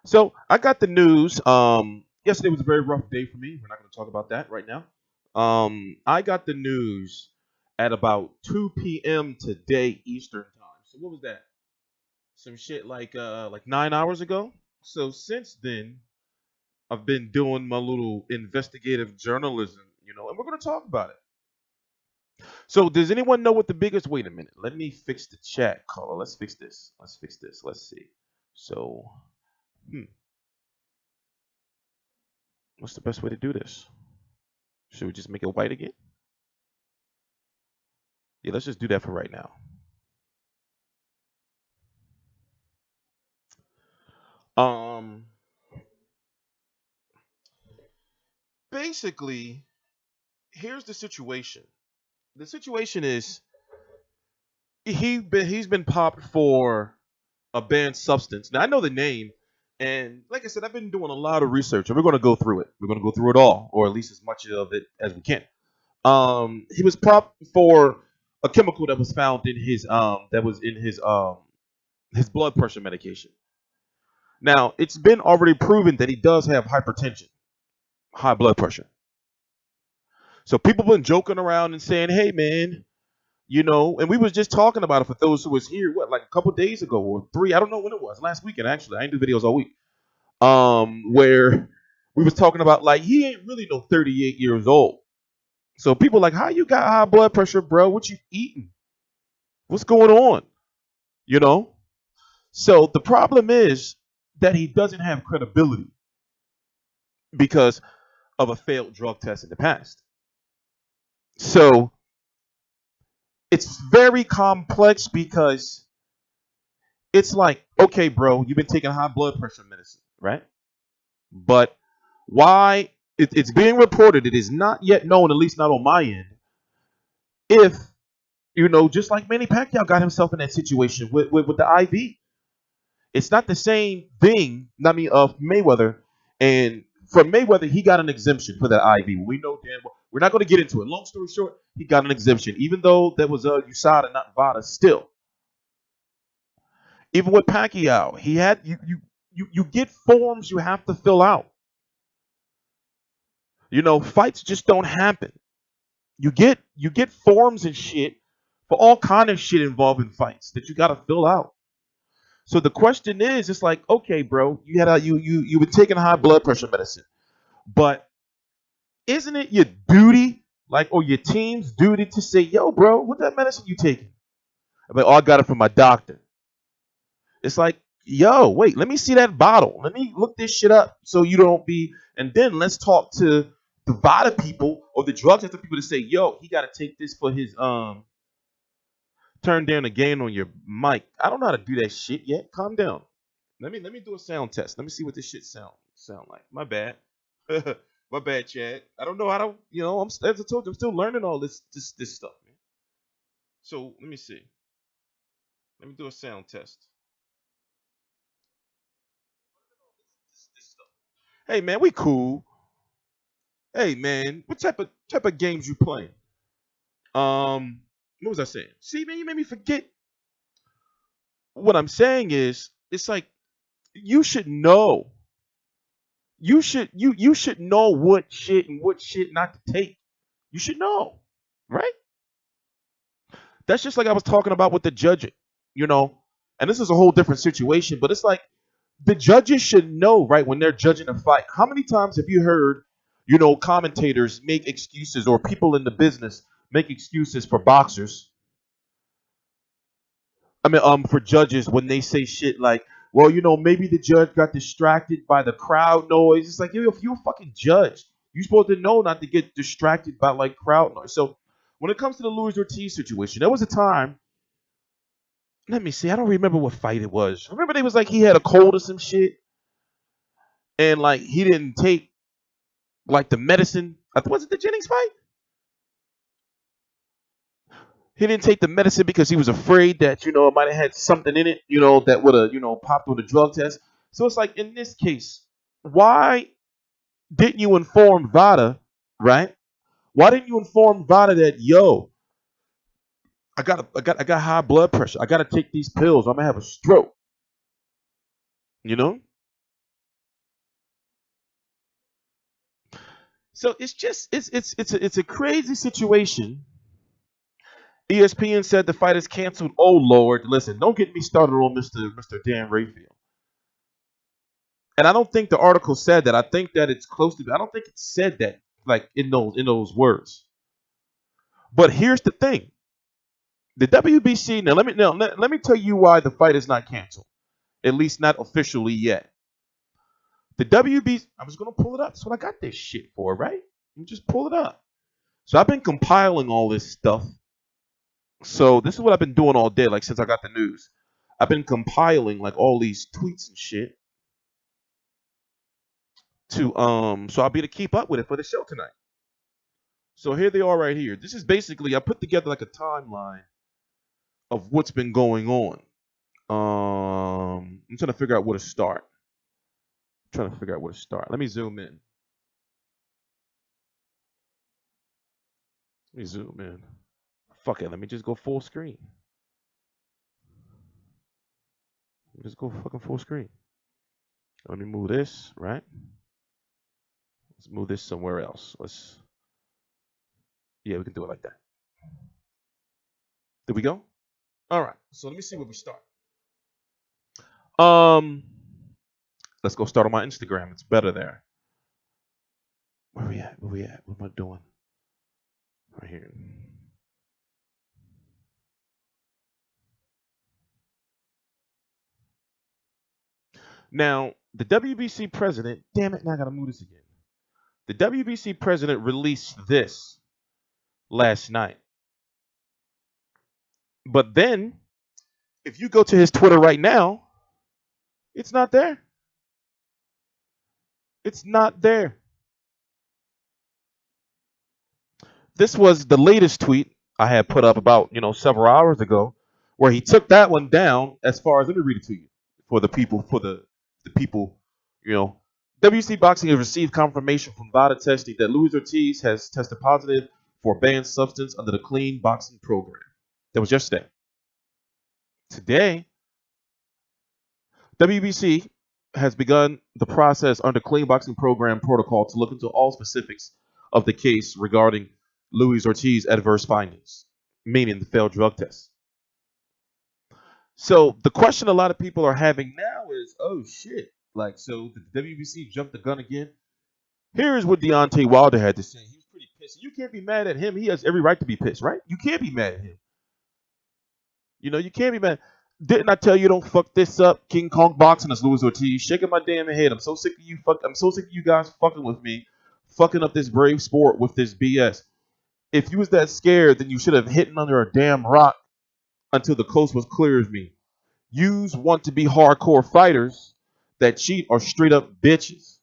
So I got the news. Yesterday was a very rough day for me. We're not going to talk about that right now. I got the news at about 2 p.m. today Eastern time. So what was that? Some shit like 9 hours ago. So since then, I've been doing my little investigative journalism, and we're going to talk about it. So does anyone know what the biggest? Wait a minute. Let me fix the chat caller. Let's fix this. Let's fix this. Let's see. So, hmm, what's the best way to do this? Should we just make it white again? Yeah, let's just do that for right now. Um, Basically, here's the situation. The situation is he's been popped for a banned substance. Now I know the name, and like I said, I've been doing a lot of research, and we're going to go through it. We're going to go through it all, or at least as much of it as we can. He was popped for a chemical that was found in his blood pressure medication. Now it's been already proven that he does have hypertension, high blood pressure. So people been joking around and saying, "Hey, man, and we was just talking about it for those who was here, what, like a couple days ago or three? I don't know when it was. Last weekend, actually. I didn't do videos all week. Where we was talking about like he ain't really no 38 years old. So people like, how you got high blood pressure, bro? What you eating? What's going on? You know. So the problem is that he doesn't have credibility because of a failed drug test in the past. So it's very complex because it's like, okay, bro, you've been taking high blood pressure medicine, right? But why it's being reported, it is not yet known, at least not on my end, if, just like Manny Pacquiao got himself in that situation with the IV. It's not the same thing, I mean, of Mayweather. And for Mayweather, he got an exemption for that IV. We know damn well. We're not going to get into it. Long story short, he got an exemption, even though that was USADA, not VADA. Still, even with Pacquiao, he had you get forms you have to fill out. Fights just don't happen. You get forms and shit for all kind of shit involving fights that you got to fill out. So the question is, it's like, okay, bro, you were taking high blood pressure medicine, but isn't it your duty, like, or your team's duty to say, yo, bro, what that medicine you taking? I'm like, oh, I got it from my doctor. It's like, yo, wait, let me see that bottle. Let me look this shit up so you don't be. And then let's talk to the VADA people or the drug tester people to say, yo, he got to take this for his turn down the gain on your mic. I don't know how to do that shit yet. Calm down. Let me do a sound test. Let me see what this shit sound like. My bad. My bad, Chad. I don't know how to. As I told you, I'm still learning all this stuff, man. So let me see. Let me do a sound test. This stuff. Hey man, we cool. Hey man, what type of games you playing? What was I saying? See, man, you made me forget. What I'm saying is, it's like you should know. You should know what shit and what shit not to take. You should know, right? That's just like I was talking about with the judging, you know. And this is a whole different situation, but it's like the judges should know, right, when they're judging a fight. How many times have you heard, commentators make excuses or people in the business make excuses for boxers? I mean, for judges when they say shit like, well, maybe the judge got distracted by the crowd noise. It's like, if you're a fucking judge, you're supposed to know not to get distracted by like crowd noise. So when it comes to the Luis Ortiz situation, there was a time. Let me see. I don't remember what fight it was. Remember, they was like he had a cold or some shit, and like he didn't take like the medicine. Was it the Jennings fight? He didn't take the medicine because he was afraid that it might have had something in it, that would have popped with a drug test. So it's like in this case, why didn't you inform VADA, right? Why didn't you inform VADA that I got high blood pressure. I got to take these pills. I'm gonna have a stroke. You know? So it's just it's a crazy situation. ESPN said the fight is canceled. Oh Lord, listen, don't get me started on Mr. Dan Rayfield. And I don't think the article said that. I think that it's close to. I don't think it said that like in those words. But here's the thing: the WBC. Now let me tell you why the fight is not canceled. At least not officially yet. The WBC. I'm just gonna pull it up. That's what I got this shit for, right? You just pull it up. So I've been compiling all this stuff. So this is what I've been doing all day, like since I got the news. I've been compiling like all these tweets and shit to so I'll be to keep up with it for the show tonight. So here they are right here. This is basically I put together like a timeline of what's been going on. I'm trying to figure out where to start. Let me zoom in. Fuck it. Let me just go full screen. Just go fucking full screen. Let me move this, right? Let's move this somewhere else. Yeah, we can do it like that. There we go. All right. So let me see where we start. Um, let's go start on my Instagram. It's better there. Where we at? What am I doing? Right here. Now, the WBC president, damn it, now I gotta move this again. The WBC president released this last night. But then, if you go to his Twitter right now, it's not there. It's not there. This was the latest tweet I had put up about, several hours ago, where he took that one down as far as, let me read it to you for the people, the people, you know. WC Boxing has received confirmation from VADA testing that Luis Ortiz has tested positive for a banned substance under the clean boxing program. That was yesterday. Today, WBC has begun the process under clean boxing program protocol to look into all specifics of the case regarding Luis Ortiz adverse findings, meaning the failed drug test. So the question a lot of people are having now is, oh shit, like, so the WBC jumped the gun again? Here's what Deontay Wilder had to say. He was pretty pissed. You can't be mad at him. He has every right to be pissed, right? You can't be mad at him. You can't be mad. Didn't I tell you don't fuck this up? King Kong boxing is Luis Ortiz. Shaking my damn head. I'm so sick of you. I'm so sick of you guys fucking with me, fucking up this brave sport with this BS. If you was that scared, then you should have hidden under a damn rock until the coast was clear as me. Yous want to be hardcore fighters that cheat are straight up bitches.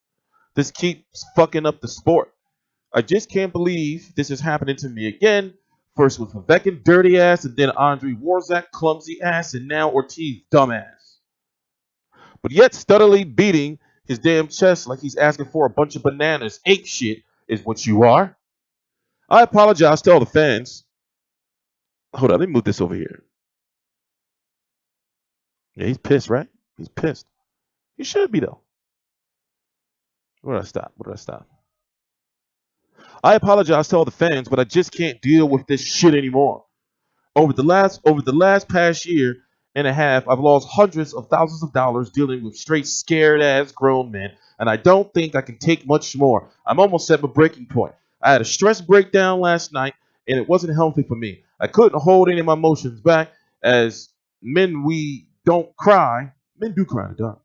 This keeps fucking up the sport. I just can't believe this is happening to me again. First with Vivek dirty ass, and then Andre Warzak clumsy ass, and now Ortiz dumbass. But yet steadily beating his damn chest like he's asking for a bunch of bananas. Ape shit is what you are. I apologize to all the fans. Hold on, let me move this over here. Yeah, he's pissed, right? He's pissed. He should be though. Where did I stop? I apologize to all the fans, but I just can't deal with this shit anymore. Over the last past year and a half, I've lost hundreds of thousands of dollars dealing with straight scared ass grown men, and I don't think I can take much more. I'm almost at my breaking point. I had a stress breakdown last night, and it wasn't healthy for me. I couldn't hold any of my emotions back. As men, we don't cry. Men do cry in the dark,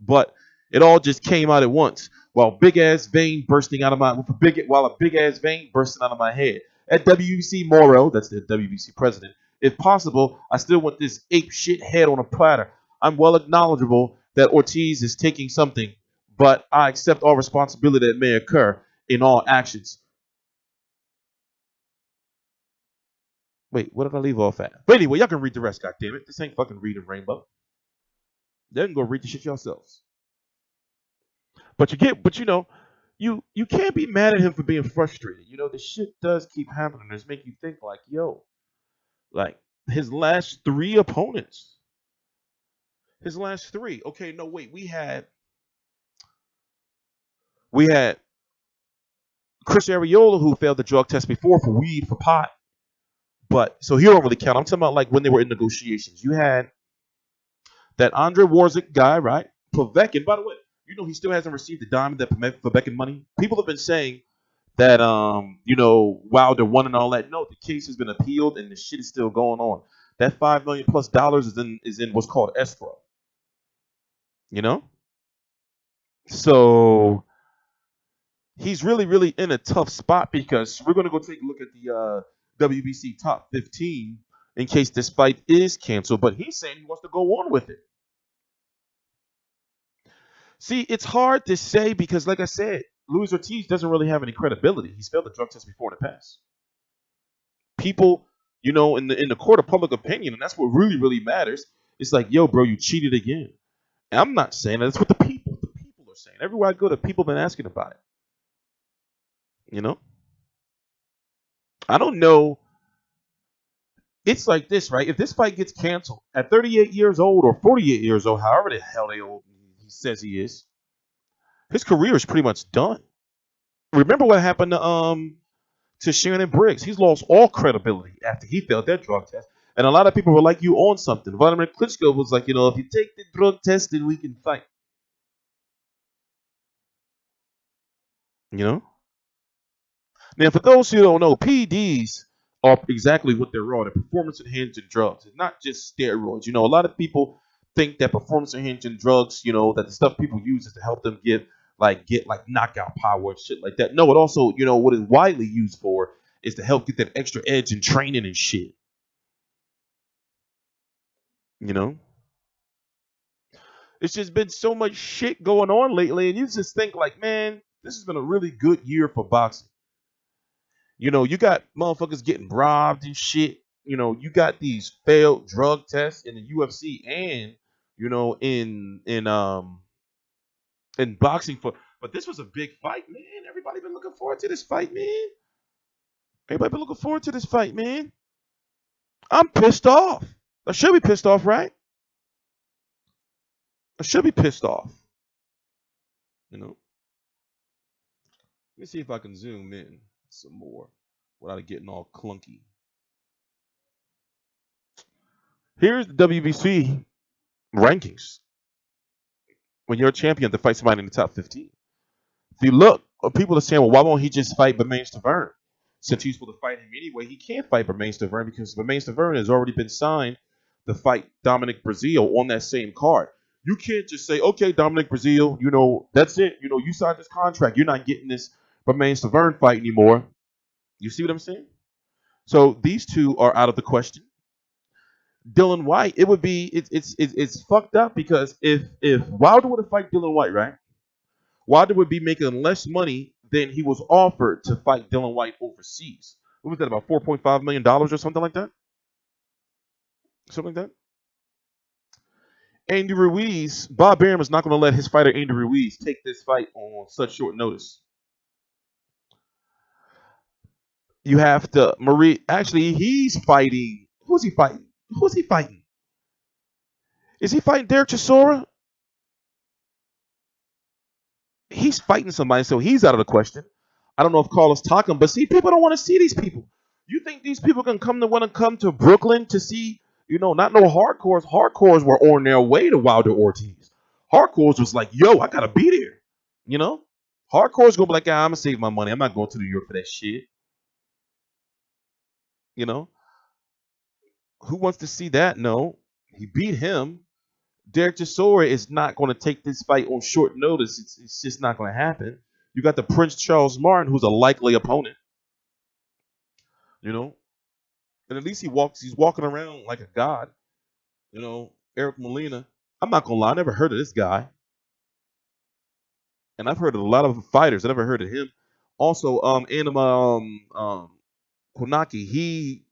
but it all just came out at once. While a big ass vein bursting out of my head. At WBC Morrow, that's the WBC president, if possible, I still want this ape shit head on a platter. I'm well acknowledgeable that Ortiz is taking something, but I accept all responsibility that may occur in all actions. Wait, what did I leave off at? But anyway, y'all can read the rest, goddammit. This ain't fucking reading Rainbow. They can go read the shit yourselves. But you can't be mad at him for being frustrated. The shit does keep happening. It's make you think like, yo, like his last three opponents. His last three. Okay, no, wait. We had Chris Arreola, who failed the drug test before for weed, for pot. But so he don't really count. I'm talking about like when they were in negotiations. You had that Andre Warzik guy, right? Povetkin, by the way, you know he still hasn't received the dime of that Povetkin money. People have been saying that Wilder won and all that. No, the case has been appealed and the shit is still going on. That $5 million+ is in what's called escrow. You know? So he's really, really in a tough spot because we're gonna go take a look at the WBC top 15 in case this fight is canceled, but he's saying he wants to go on with it. See, it's hard to say because, like I said, Luis Ortiz doesn't really have any credibility. He's failed the drug test before in the past. People, in the court of public opinion, and that's what really, really matters. It's like, yo, bro, you cheated again. And I'm not saying that. It's what the people are saying. Everywhere I go, the people have been asking about it. You know, I don't know. It's like this, right? If this fight gets canceled at 38 years old or 48 years old, however the hell old he says he is, his career is pretty much done. Remember what happened to Shannon Briggs? He's lost all credibility after he failed that drug test. And a lot of people were like, you on something. Vladimir Klitschko was like, if you take the drug test, then we can fight. You know? Now, for those who don't know, PEDs are exactly what they're on. They're performance-enhancing drugs. It's not just steroids. A lot of people think that performance-enhancing drugs, that the stuff people use is to help them get knockout power and shit like that. No, it also, what it's widely used for is to help get that extra edge in training and shit. It's just been so much shit going on lately, and you just think like, man, this has been a really good year for boxing. You got motherfuckers getting robbed and shit. You got these failed drug tests in the UFC and in boxing but this was a big fight, man. Everybody been looking forward to this fight, man. Everybody been looking forward to this fight, man. I'm pissed off. I should be pissed off, right? I should be pissed off. Let me see if I can zoom in some more without it getting all clunky. Here's the WBC rankings. When you're a champion, to fight somebody in the top 15. If you look, people are saying, well, why won't he just fight Bermane Stiverne? Since he's supposed to fight him anyway, he can't fight Bermane Stiverne because Bermane Stiverne has already been signed to fight Dominic Breazeale on that same card. You can't just say, okay, Dominic Breazeale, that's it. You signed this contract. You're not getting this Bermane Stiverne fight anymore. You see what I'm saying? So these two are out of the question. Dylan White, it's fucked up because if Wilder would have fight Dylan White, right? Wilder would be making less money than he was offered to fight Dylan White overseas. What was that, about $4.5 million or something like that? Something like that? Andy Ruiz, Bob Arum is not going to let his fighter Andy Ruiz take this fight on such short notice. You have to, actually, he's fighting. Who's he fighting? Is he fighting Derek Chisora? He's fighting somebody, so he's out of the question. I don't know if Carlos Takam, but see, people don't want to see these people. You think these people can want to come to Brooklyn to see, not no hardcores. Hardcores were on their way to Wilder Ortiz. Hardcores was like, yo, I gotta be there. Hardcores gonna be like, I'm gonna save my money. I'm not going to New York for that shit. Who wants to see that? No, he beat him. Derek Chisora is not going to take this fight on short notice. It's just not going to happen. You got the Prince Charles Martin, who's a likely opponent. And at least he's walking around like a god. Eric Molina. I'm not gonna lie, I never heard of this guy. And I've heard of a lot of fighters. I never heard of him. Also, Anima Konaki, he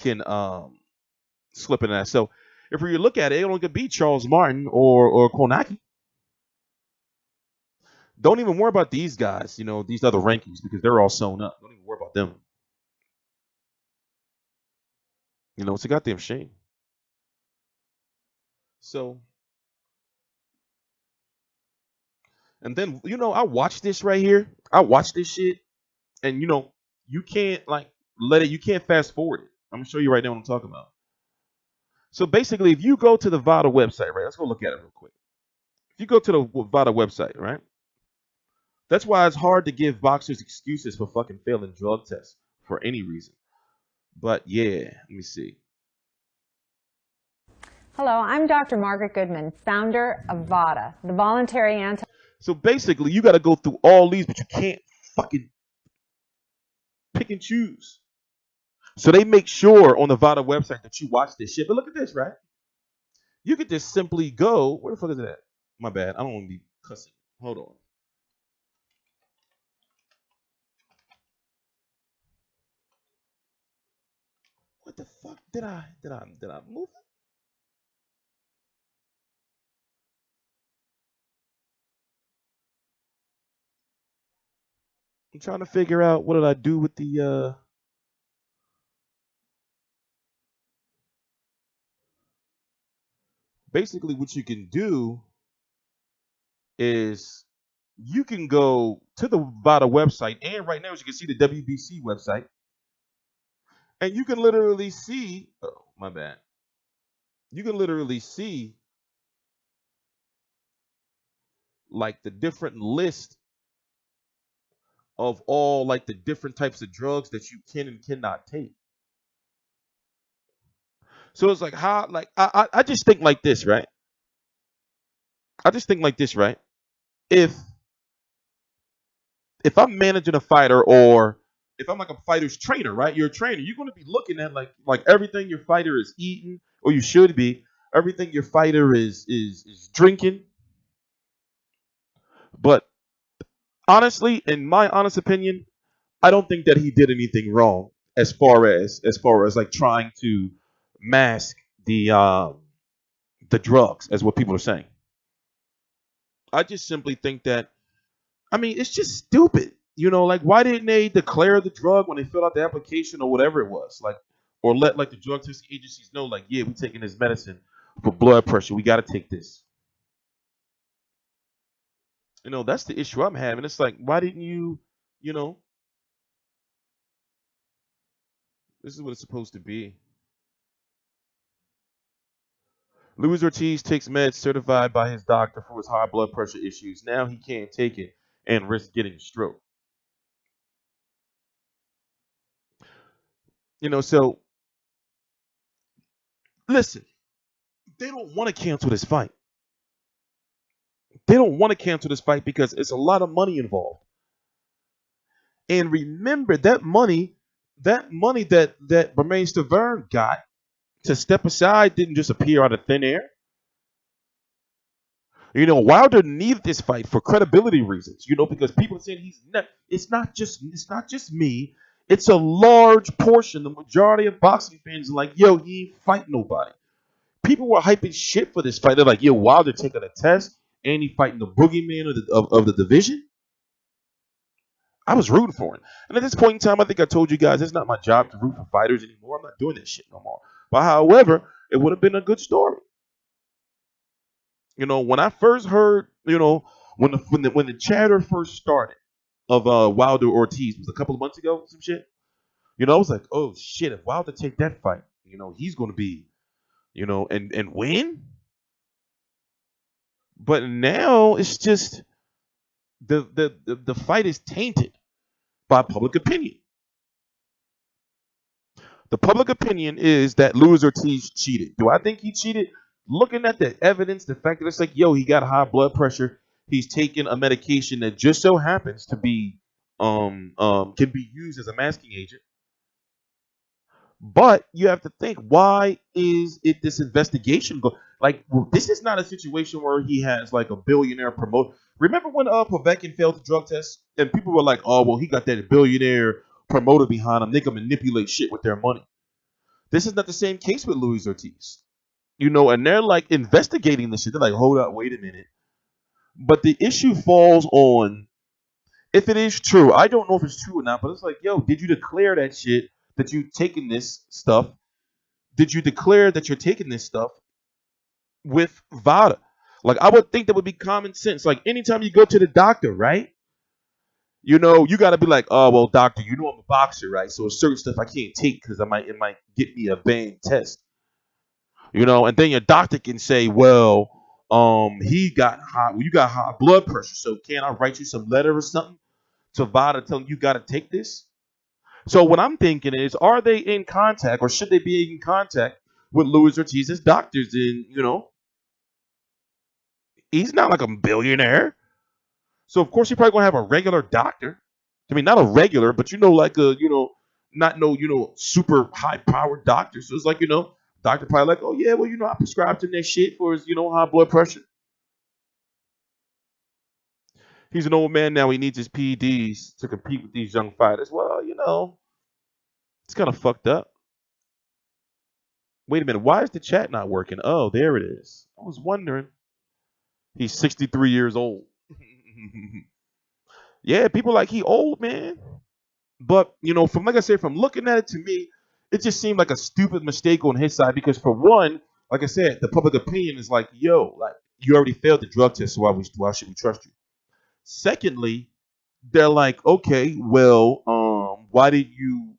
can slip in that. So if you look at it, it only could be Charles Martin or Konaki. Don't even worry about these guys, these other rankings, because they're all sewn up. Don't even worry about them. It's a goddamn shame. So, and then, I watched this right here. I watched this shit. And you can't like you can't fast forward it. I'm gonna show you right now what I'm talking about. So basically, if you go to the VADA website, right? Let's go look at it real quick. If you go to the VADA website, right? That's why it's hard to give boxers excuses for fucking failing drug tests for any reason. But yeah, let me see. Hello, I'm Dr. Margaret Goodman, founder of VADA, the voluntary anti. So basically, you got to go through all these, but you can't fucking pick and choose. So they make sure on the VADA website that you watch this shit. But look at this, right? You could just simply go. Where the fuck is it at? My bad. I don't want to be cussing. Hold on. What the fuck did I move it? I'm trying to figure out what did I do with the basically what you can do is you can go to the VADA website, and right now, as you can see, the WBC website, and you can literally see. Oh, my bad. You can literally see like the different list of all like the different types of drugs that you can and cannot take. So it's like how like I just think like this, right? I just think like this, right? If I'm managing a fighter, or if I'm like a fighter's trainer, right? You're a trainer. You're going to be looking at like everything your fighter is eating, or you should be. Everything your fighter is drinking. But honestly, in my honest opinion, I don't think that he did anything wrong as far as like trying to mask the drugs, as what people are saying. I just simply think that I mean, it's just stupid. Like why didn't they declare the drug when they filled out the application or whatever it was? Like, or let like the drug testing agencies know, like, yeah, we're taking this medicine for blood pressure. We got to take this. That's the issue I'm having. It's like, why didn't you, you know, this is what it's supposed to be. Luis Ortiz takes meds certified by his doctor for his high blood pressure issues. Now he can't take it and risk getting a stroke. So listen, they don't want to cancel this fight. They don't want to cancel this fight because it's a lot of money involved. And remember that money that Bermain Stavern got to step aside didn't just appear out of thin air. Wilder needed this fight for credibility reasons. Because people are saying he's not. It's not just me. It's a large portion. The majority of boxing fans are like, yo, he ain't fighting nobody. People were hyping shit for this fight. They're like, yo, Wilder taking a test and he fighting the boogeyman of the division. I was rooting for him. And at this point in time, I think I told you guys it's not my job to root for fighters anymore. I'm not doing that shit no more. But however, it would have been a good story. When I first heard, when the chatter first started of Wilder Ortiz was a couple of months ago, some shit. I was like, oh shit, if Wilder take that fight, he's gonna be, and win. But now it's just the fight is tainted by public opinion. The public opinion is that Luis Ortiz cheated. Do I think he cheated? Looking at the evidence, the fact that it's like, yo, he got high blood pressure. He's taking a medication that just so happens to be can be used as a masking agent. But you have to think, why is it this investigation like this is not a situation where he has like a billionaire promoter. Remember when Povetkin failed the drug test and people were like, oh well, he got that billionaire promoter behind him. They can manipulate shit with their money. This is not the same case with Luis Ortiz. And they're like investigating this shit. They're like, hold up, wait a minute. But the issue falls on if it is true. I don't know if it's true or not, but it's like, yo, did you declare that shit that you taking this stuff? Did you declare that you're taking this stuff with VADA? Like, I would think that would be common sense. Like, anytime you go to the doctor, right? You know, you got to be like, oh, well, doctor, you know I'm a boxer, right? So certain stuff I can't take because it might get me a banned test. You know, and then your doctor can say, well, you got high blood pressure, so can I write you some letter or something to VADA telling you got to take this? So what I'm thinking is, are they in contact, or should they be in contact with Luis Ortiz's doctors? And he's not like a billionaire, so of course he's probably gonna have a regular doctor. I mean, not a regular, but like a not no super high powered doctor. So it's like doctor probably like, oh yeah, well I prescribed him that shit for his high blood pressure. He's an old man now. He needs his PEDs to compete with these young fighters. Well, it's kind of fucked up. Wait a minute. Why is the chat not working? Oh, there it is. I was wondering. He's 63 years old. Yeah, people like he old, man. But, from like I said, from looking at it, to me, it just seemed like a stupid mistake on his side because, for one, like I said, the public opinion is like, yo, like you already failed the drug test, so why should we trust you? Secondly, they're like, okay, well, why did you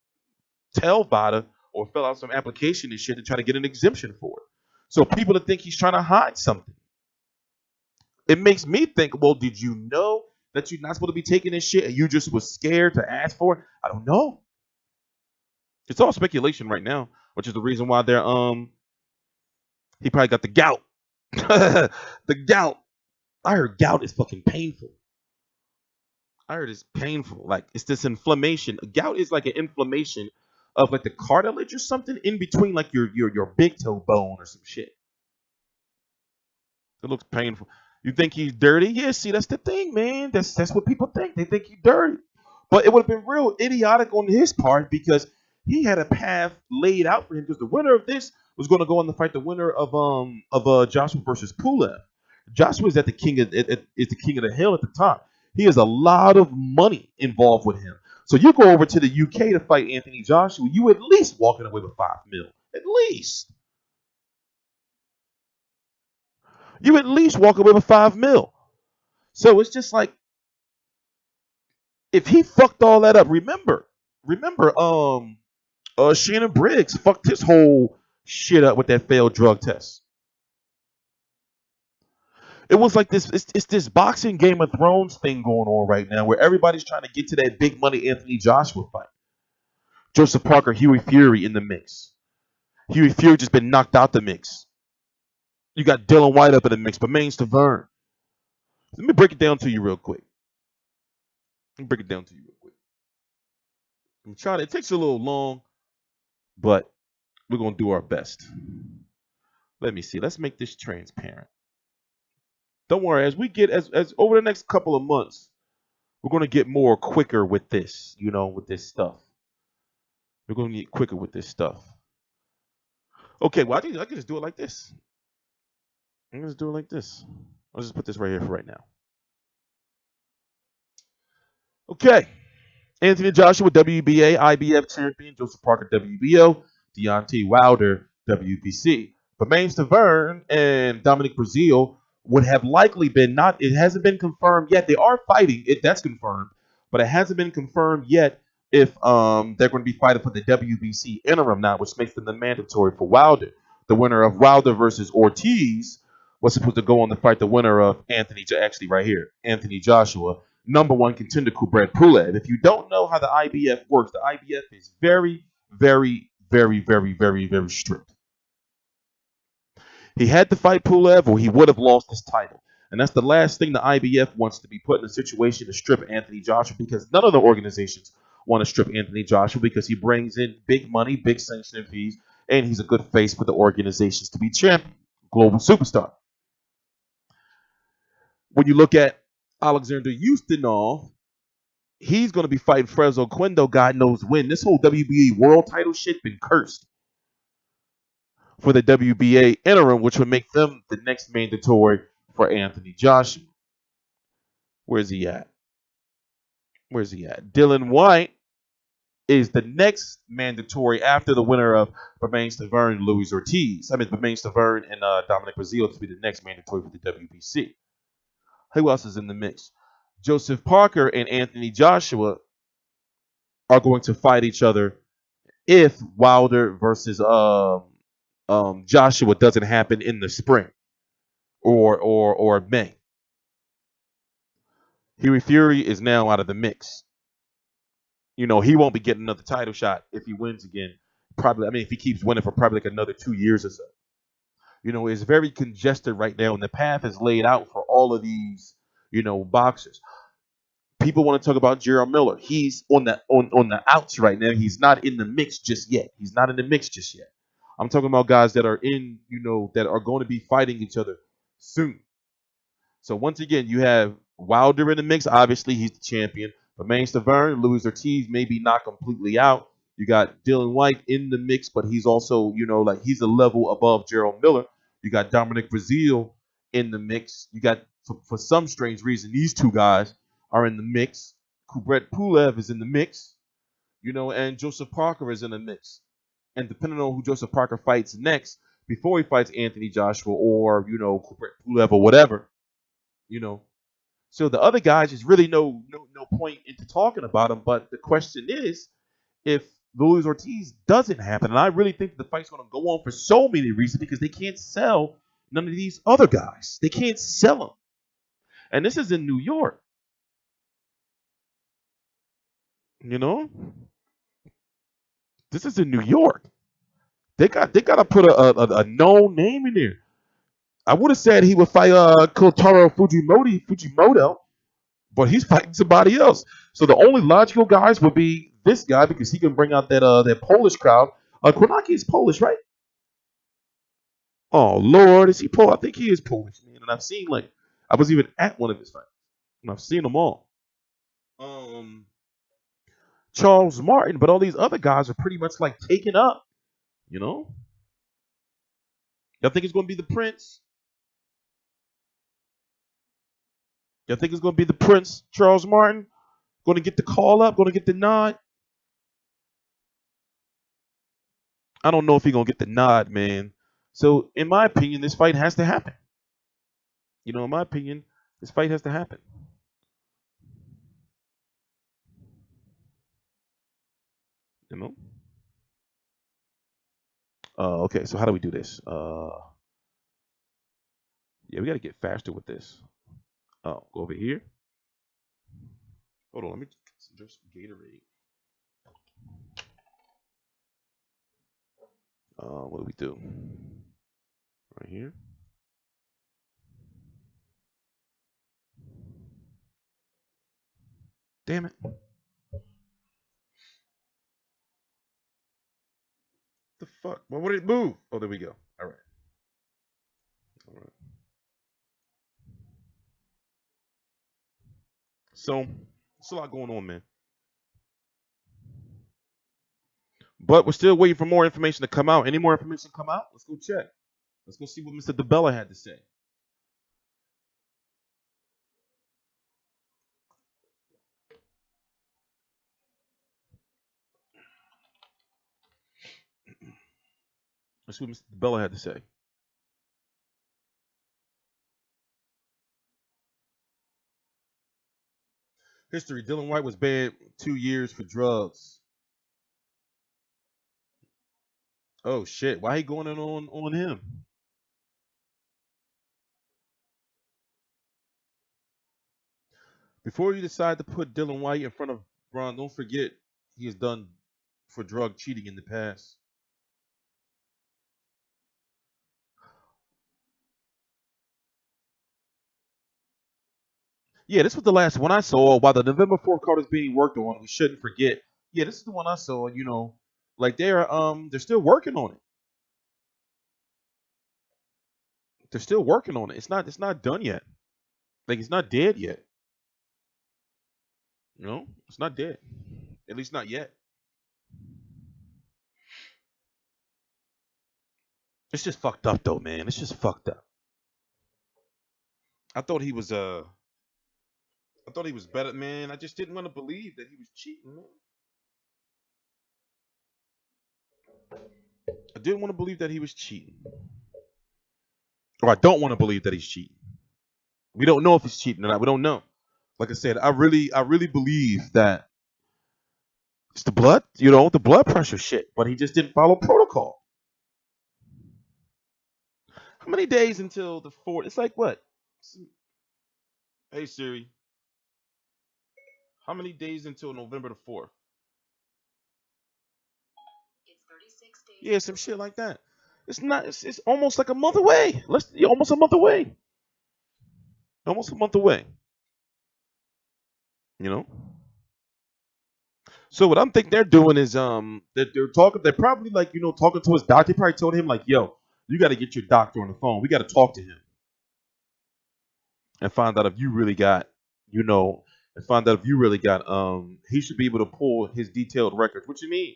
tell VADA or fill out some application and shit to try to get an exemption for it? So people to think he's trying to hide something. It makes me think, well, did you know that you're not supposed to be taking this shit and you just was scared to ask for it? I don't know. It's all speculation right now, which is the reason why they're he probably got the gout. The gout. I heard gout is fucking painful. I heard it's painful. Like it's this inflammation. Gout is like an inflammation of like the cartilage or something in between like your big toe bone or some shit. It looks painful. You think he's dirty? Yeah, see, that's the thing, man. That's what people think. They think he's dirty. But it would have been real idiotic on his part because he had a path laid out for him because the winner of this was going to go on to fight the winner of Joshua versus Pulev. Joshua is at the king of is the king of the hill at the top. He has a lot of money involved with him. So you go over to the UK to fight Anthony Joshua, you at least walking away with $5 million. At least. You at least walk away with $5 million. So it's just like if he fucked all that up, remember, Shannon Briggs fucked his whole shit up with that failed drug test. It was like this. It's this boxing Game of Thrones thing going on right now, where everybody's trying to get to that big money Anthony Joshua fight. Joseph Parker, Huey Fury in the mix. Huey Fury just been knocked out the mix. You got Dylan White up in the mix, but Main Stavern. Let me break it down to you real quick. I'm trying. It takes a little long, but we're gonna do our best. Let me see. Let's make this transparent. Don't worry. As we get as over the next couple of months, we're gonna get more quicker with this. With this stuff. We're gonna get quicker with this stuff. Okay. Well, I think I can just do it like this. I'm gonna just do it like this. I'll just put this right here for right now. Okay. Anthony Joshua, WBA, IBF champion. Joseph Parker, WBO. Deontay Wilder, WBC. But Main Stavern and Dominic Brazil would have likely been not. It hasn't been confirmed yet. They are fighting. That's confirmed, but it hasn't been confirmed yet if they're going to be fighting for the WBC interim now, which makes them the mandatory for Wilder. The winner of Wilder versus Ortiz was supposed to go on to fight the winner of Anthony Joshua, number one contender Kubrat Pulev. If you don't know how the IBF works, the IBF is very, very, very, very, very, very strict. He had to fight Pulev or he would have lost his title. And that's the last thing the IBF wants, to be put in a situation to strip Anthony Joshua, because none of the organizations want to strip Anthony Joshua because he brings in big money, big sanctioning fees, and he's a good face for the organizations to be champion, global superstar. When you look at Alexander Ustinov, he's going to be fighting Fresno Quendo, God knows when. This whole WBA world title shit been cursed for the WBA interim, which would make them the next mandatory for Anthony Joshua. Where's he at? Dylan White is the next mandatory after the winner of Bermain Stavern and Luis Ortiz. Bermain Stavern and Dominic Brazil to be the next mandatory for the WBC. Who else is in the mix? Joseph Parker and Anthony Joshua are going to fight each other if Wilder versus Joshua doesn't happen in the spring or May. Huey Fury is now out of the mix. You know, he won't be getting another title shot if he wins again. Probably, I mean, if he keeps winning for probably like another 2 years or so. You know, it's very congested right now, and the path is laid out for all of these, you know, boxers. People want to talk about Gerald Miller. He's on the outs right now. He's not in the mix just yet. He's not in the mix just yet. I'm talking about guys that are in, you know, that are going to be fighting each other soon. So once again, you have Wilder in the mix. Obviously, he's the champion. But Main Stavern, Luis Ortiz, maybe not completely out. You got Dylan White in the mix, but he's also, you know, like he's a level above Gerald Miller. You got Dominic Breazeale in the mix. You got, for some strange reason, these two guys are in the mix. Kubrat Pulev is in the mix, you know, and Joseph Parker is in the mix. And depending on who Joseph Parker fights next, before he fights Anthony Joshua or, you know, Kubrat Pulev or whatever, you know. So the other guys, there's really no point into talking about them. But the question is, if Luis Ortiz doesn't happen, and I really think the fight's going to go on for so many reasons because they can't sell none of these other guys. They can't sell them. And this is in New York. You know? This is in New York. They got to put a known name in there. I would have said he would fight Kotaro Fujimoto, but he's fighting somebody else. So the only logical guys would be this guy because he can bring out that Polish crowd. Kronaki is Polish, right? Oh Lord, is he Polish? I think he is Polish, man. And I've seen I was even at one of his fights, and I've seen them all. Charles Martin, but all these other guys are pretty much like taken up. You know, y'all think it's going to be the Prince? Y'all think it's going to be the Prince, Charles Martin? Going to get the call up? Going to get the nod? I don't know if he's going to get the nod, man. So, in my opinion, this fight has to happen. You know, in my opinion, this fight has to happen. You know? Okay, so how do we do this? Yeah, we got to get faster with this. Oh, go over here. Hold on, let me drink some Gatorade. What do we do? Right here. Damn it. The fuck? Well, what did it move? Oh, there we go. All right. All right. So, there's a lot going on, man. But we're still waiting for more information to come out. Any more information come out? Let's go check. Let's go see what Mr. DeBella had to say. Let's see what Mr. DeBella had to say. History. Dylan White was banned 2 years for drugs. Oh, shit. Why he going in on him? Before you decide to put Dylan White in front of Braun, don't forget he has done for drug cheating in the past. Yeah, this was the last one I saw. While the November 4th card is being worked on, we shouldn't forget. Yeah, this is the one I saw. You know, like they're still working on it. They're still working on it. It's not done yet. Like it's not dead yet. You know, it's not dead. At least not yet. It's just fucked up though, man. It's just fucked up. I thought he was I thought he was better, man. I just didn't want to believe that he was cheating, man. I didn't want to believe that he was cheating. Or I don't want to believe that he's cheating. We don't know if he's cheating or not. We don't know. Like I said, I really believe that it's the blood, the blood pressure shit. But he just didn't follow protocol. How many days until the 4th? It's like what? Hey Siri, how many days until November the 4th? It's 36 days. Yeah, some shit like that. It's not. It's almost like a month away. Almost a month away. Almost a month away. You know. So what I'm thinking they're doing is that they're talking. They're probably like talking to his doctor. They probably told him like, "Yo, you got to get your doctor on the phone. We got to talk to him and find out if you really got you know and find out if you really got he should be able to pull his detailed records. What you mean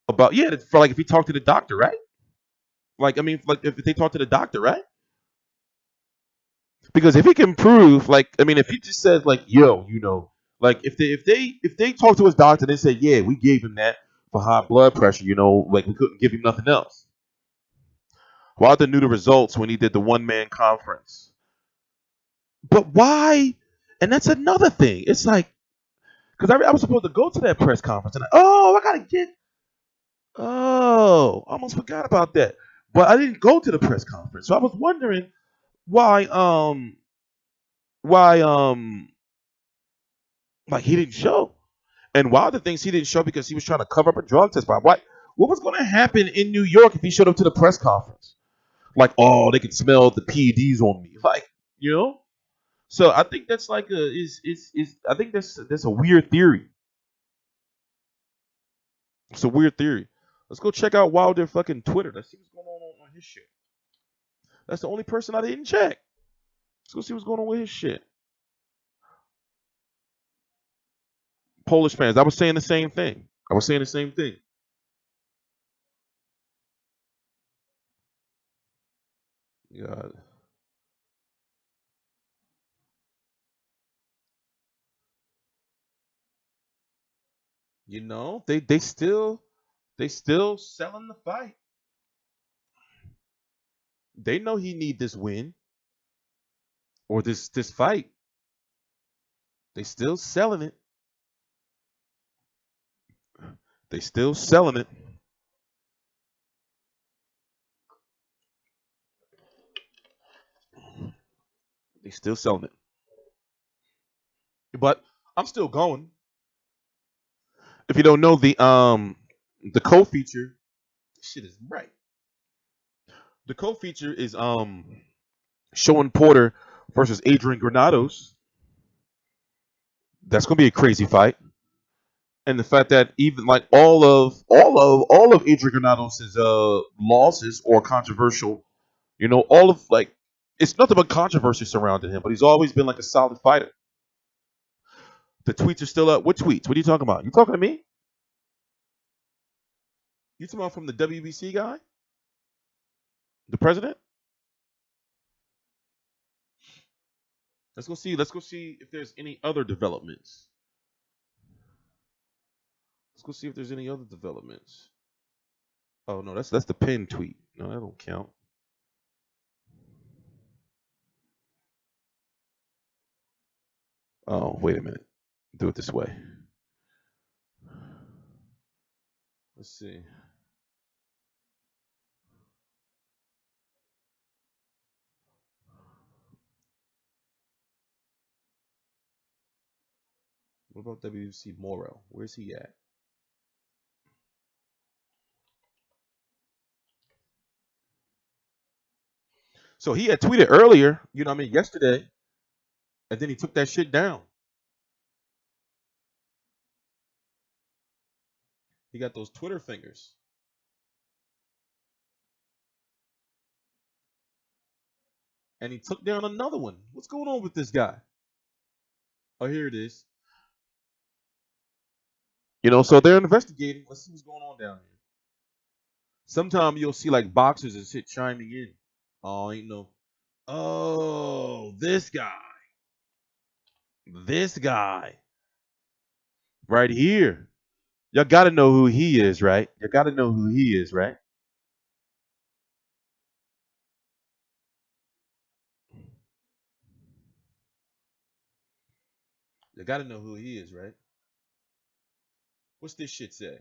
about for like if he talked to the doctor, right? Like I mean like if they talk to the doctor, right? Because if he can prove, like, I mean, if he just says, like, yo, like if they talk to his doctor and they say, yeah, we gave him that for high blood pressure, like we couldn't give him nothing else. Wilder knew the results when he did the one man conference, but why? And that's another thing. It's like because I was supposed to go to that press conference, and I gotta get. Oh, I almost forgot about that. But I didn't go to the press conference, so I was wondering why. Why. Like he didn't show. And Wilder thinks he didn't show because he was trying to cover up a drug test. But what was going to happen in New York if he showed up to the press conference? Like, oh, they could smell the PEDs on me. Like, you know? So I think that's like I think that's a weird theory. It's a weird theory. Let's go check out Wilder fucking Twitter. Let's see what's going on his shit. That's the only person I didn't check. Let's go see what's going on with his shit. Polish fans. I was saying the same thing. God. They still selling the fight. They know he need this win or this fight. They still selling it. They still selling it. They still selling it. But I'm still going. If you don't know the co-feature, shit is right. The co-feature is Shawn Porter versus Adrian Granados. That's gonna be a crazy fight. And the fact that even like all of Adrian Granados' losses or controversial, all of like it's nothing but controversy surrounding him, but he's always been like a solid fighter. The tweets are still up. What tweets? What are you talking about? You talking to me? You talking about from the WBC guy? The president? Let's go see. Let's go see if there's any other developments. Let's go see if there's any other developments. Oh no, that's the pinned tweet. No, that don't count. Oh, wait a minute. Do it this way. Let's see. What about WBC Morrell? Where's he at? So he had tweeted earlier, yesterday, and then he took that shit down. He got those Twitter fingers. And he took down another one. What's going on with this guy? Oh, here it is. So they're investigating. Let's see what's going on down here. Sometimes you'll see like boxers and shit chiming in. Oh, ain't no. Oh, this guy. This guy. Right here. Y'all gotta know who he is, right? You gotta know who he is, right? They got to know who he is, right? What's this shit say?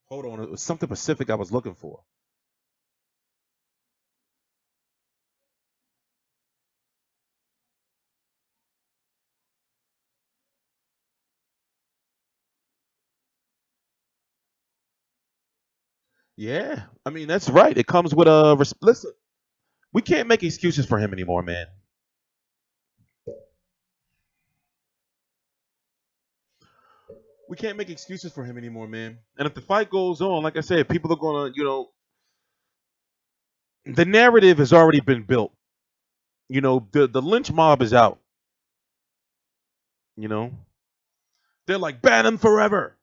Hold on, it was something specific I was looking for. Yeah, I mean that's right. It comes with a listen. We can't make excuses for him anymore, man. We can't make excuses for him anymore, man. And if the fight goes on, like I said, people are gonna, the narrative has already been built. The lynch mob is out. You know, they're like ban him forever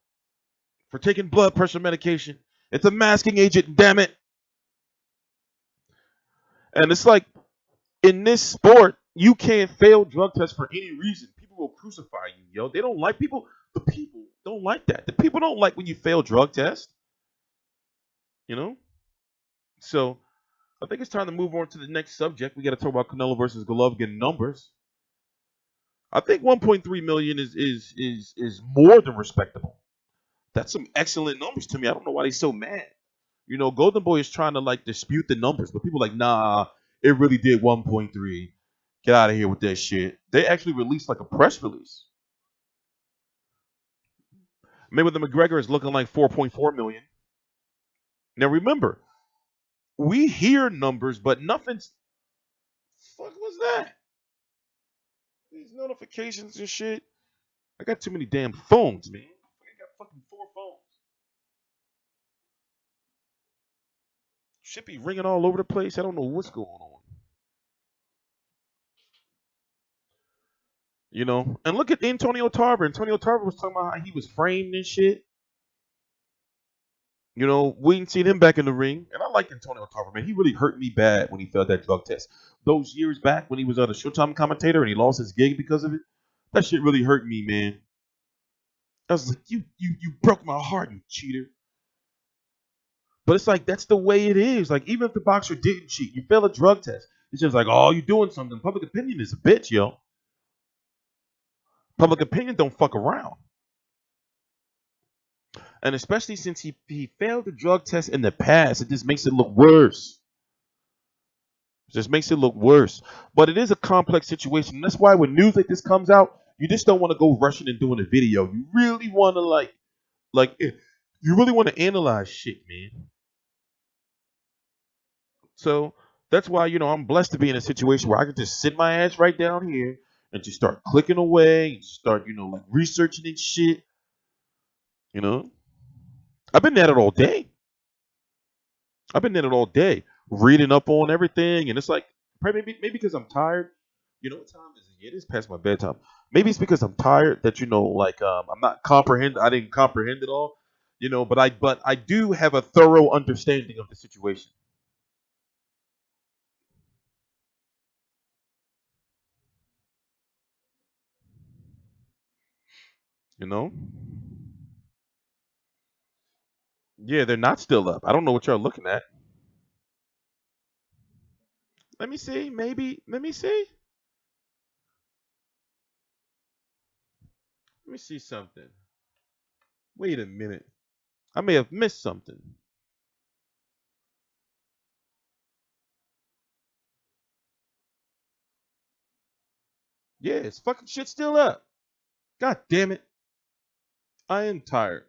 for taking blood pressure medication. It's a masking agent, damn it. And it's like in this sport, you can't fail drug tests for any reason. People will crucify you, yo. They don't like people. The people don't like that. The people don't like when you fail drug tests. You know. So I think it's time to move on to the next subject. We got to talk about Canelo versus Golovkin numbers. I think 1.3 million is more than respectable. That's some excellent numbers to me. I don't know why they're so mad. Golden Boy is trying to like dispute the numbers, but people are like, nah, it really did 1.3. Get out of here with that shit. They actually released like a press release. Mayweather McGregor is looking like 4.4 million. Now remember, we hear numbers, but nothing's. Fuck was that? These notifications and shit. I got too many damn phones, man. I got fucking 4 phones. Shit be ringing all over the place. I don't know what's going on. And look at Antonio Tarver. Antonio Tarver was talking about how he was framed and shit. We ain't seen him back in the ring. And I like Antonio Tarver, man. He really hurt me bad when he failed that drug test. Those years back when he was on a Showtime commentator and he lost his gig because of it, that shit really hurt me, man. I was like, you broke my heart, you cheater. But it's like that's the way it is. Like even if the boxer didn't cheat, you fail a drug test. It's just like, oh, you doing something. Public opinion is a bitch, yo. Public opinion don't fuck around. And especially since he failed the drug test in the past, it just makes it look worse. It just makes it look worse. But it is a complex situation. That's why when news like this comes out, you just don't want to go rushing and doing a video. You really want to you really want to analyze shit, man. So that's why, I'm blessed to be in a situation where I can just sit my ass right down here and just start clicking away and start, like researching and shit. You know, I've been at it all day. I've been at it all day, reading up on everything, and it's like maybe because I'm tired. You know what time is it? It is past my bedtime. Maybe it's because I'm tired that I'm not comprehend. I didn't comprehend it all. But I do have a thorough understanding of the situation. You know. Yeah, they're not still up. I don't know what y'all looking at. Let me see. Maybe. Let me see. Let me see something. Wait a minute. I may have missed something. Yeah, it's fucking shit still up. God damn it. I am tired.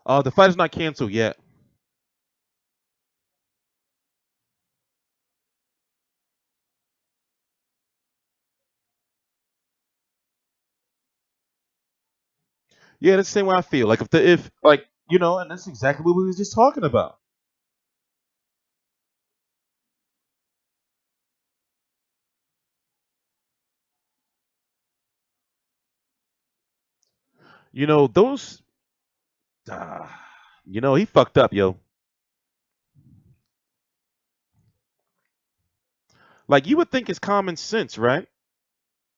The fight is not canceled yet. Yeah, that's the same way I feel. Like if like and that's exactly what we was just talking about. You know, those. You know, he fucked up, yo. Like you would think it's common sense, right?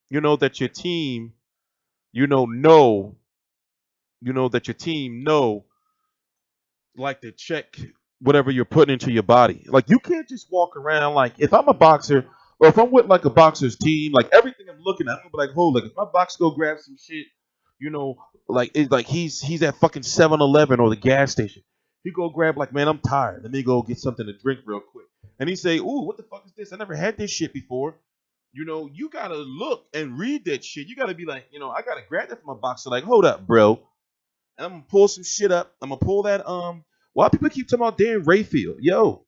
You know that your team, you know, that your team know, like to check whatever you're putting into your body. Like you can't just walk around like if I'm a boxer or if I'm with like a boxer's team, like everything I'm looking at, I'm gonna be like, hold, like if my box go grab some shit, you know, like it's like he's at fucking 7-Eleven or the gas station. He go grab like, man, I'm tired. Let me go get something to drink real quick. And he say, ooh, what the fuck is this? I never had this shit before. You know, you gotta look and read that shit. You gotta be like, I gotta grab that from my boxer. Like, hold up, bro. And I'm gonna pull some shit up. I'm gonna pull that. Why people keep talking about Dan Rayfield? Yo,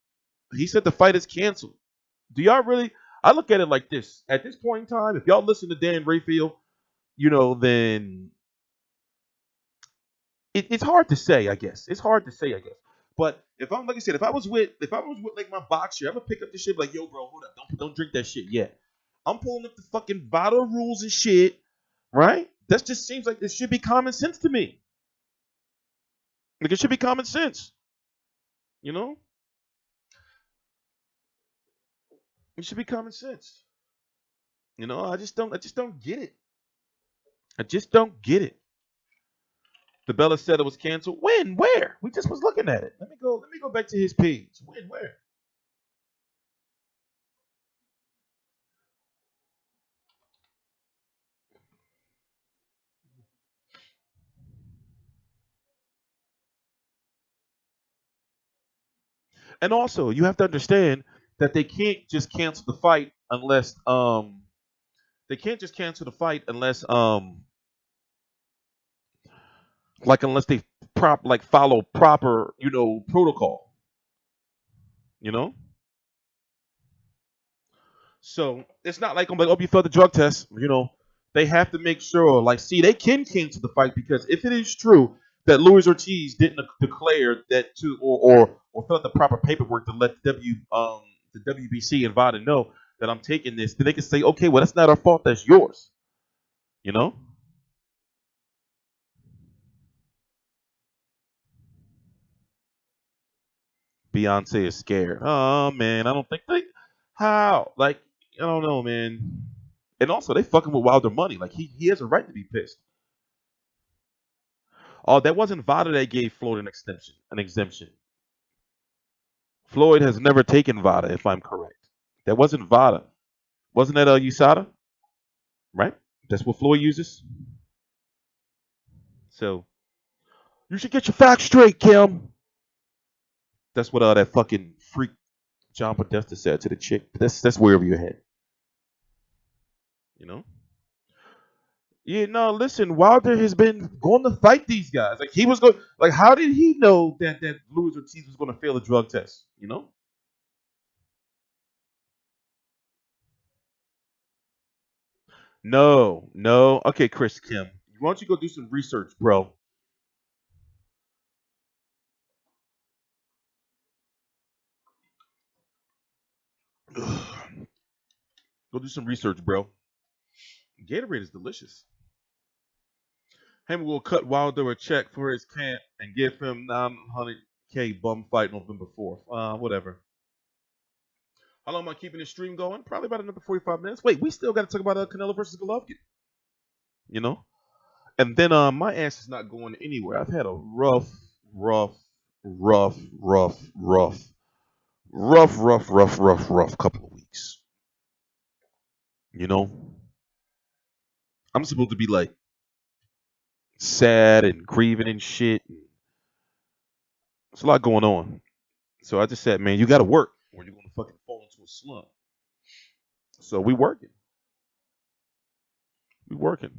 he said the fight is canceled. Do y'all really? I look at it like this. At this point in time, if y'all listen to Dan Rayfield, then it's hard to say. I guess it's hard to say. I guess. But if I'm like I said, if I was with like my boxer, I'm gonna pick up the shit like, yo, bro, hold up, don't drink that shit yet. I'm pulling up the fucking VADA rules and shit, right? That just seems like this should be common sense to me. Like it should be common sense, you know? It should be common sense. I just don't get it. I just don't get it. The Bella said it was canceled. When? Where? We just was looking at it. Let me go back to his page. When? Where? And also, you have to understand that they can't just cancel the fight unless they can't just cancel the fight unless unless they follow proper, protocol, you know? So it's not like I'm like, oh, you failed the drug test. They have to make sure, like, see, they can cancel the fight because if it is true that Luis Ortiz didn't declare that to or fill out the proper paperwork to let the WBC and VADA know that I'm taking this, then they can say, okay, well, that's not our fault, that's yours. You know, Beyonce is scared. Oh man, I don't think they how like I don't know, man. And also, they fucking with Wilder money. Like he has a right to be pissed. Oh, that wasn't VADA that gave Floyd an extension, an exemption. Floyd has never taken VADA, if I'm correct. That wasn't VADA. Wasn't that USADA? Right? That's what Floyd uses. So you should get your facts straight, Kim. That's what that fucking freak John Podesta said to the chick. That's wherever your head. You know? Yeah, no, listen, Wilder has been going to fight these guys. Like he was going like how did he know that Luis Ortiz was gonna fail a drug test? You know? No, no. Okay, Chris Kim. Why don't you go do some research, bro? Go do some research, bro. Gatorade is delicious. Hammond will cut Wilder a check for his camp and give him 900K bum fight November 4th. Whatever. How long am I keeping this stream going? Probably about another 45 minutes. Wait, we still got to talk about Canelo versus Golovkin. You know? And then my ass is not going anywhere. I've had a rough, rough, rough, rough, rough couple of weeks. You know? I'm supposed to be like sad and grieving and shit. There's a lot going on. So I just said, man, you got to work or you're going to fucking fall into a slump. So we working. We working.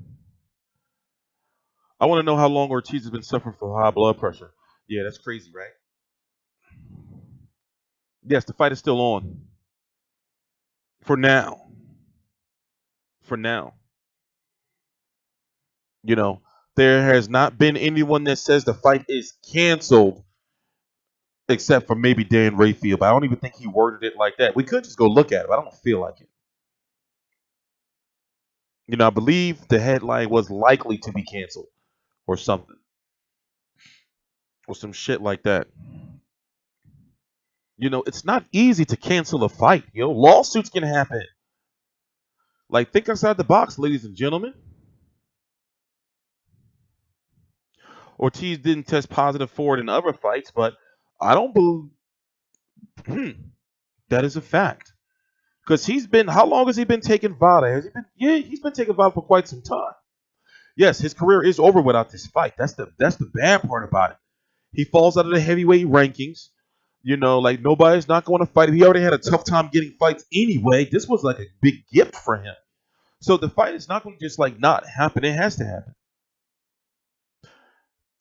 I want to know how long Ortiz has been suffering from high blood pressure. Yeah, that's crazy, right? Yes, the fight is still on. For now. For now. You know, there has not been anyone that says the fight is canceled except for maybe Dan Rayfield. But I don't even think he worded it like that. We could just go look at it, but I don't feel like it. I believe the headline was likely to be canceled. or something. Or some shit like that. You know, it's not easy to cancel a fight. You know, lawsuits can happen. Like, think outside the box, ladies and gentlemen. Ortiz didn't test positive for it in other fights, but I don't believe that is a fact. Because he's been, how long has he been taking VADA? Has he been? Yeah, he's been taking VADA for quite some time. Yes, his career is over without this fight. That's the bad part about it. He falls out of the heavyweight rankings. You know, like nobody's not going to fight him. He already had a tough time getting fights anyway. This was like a big gift for him. So the fight is not going to just like not happen. It has to happen.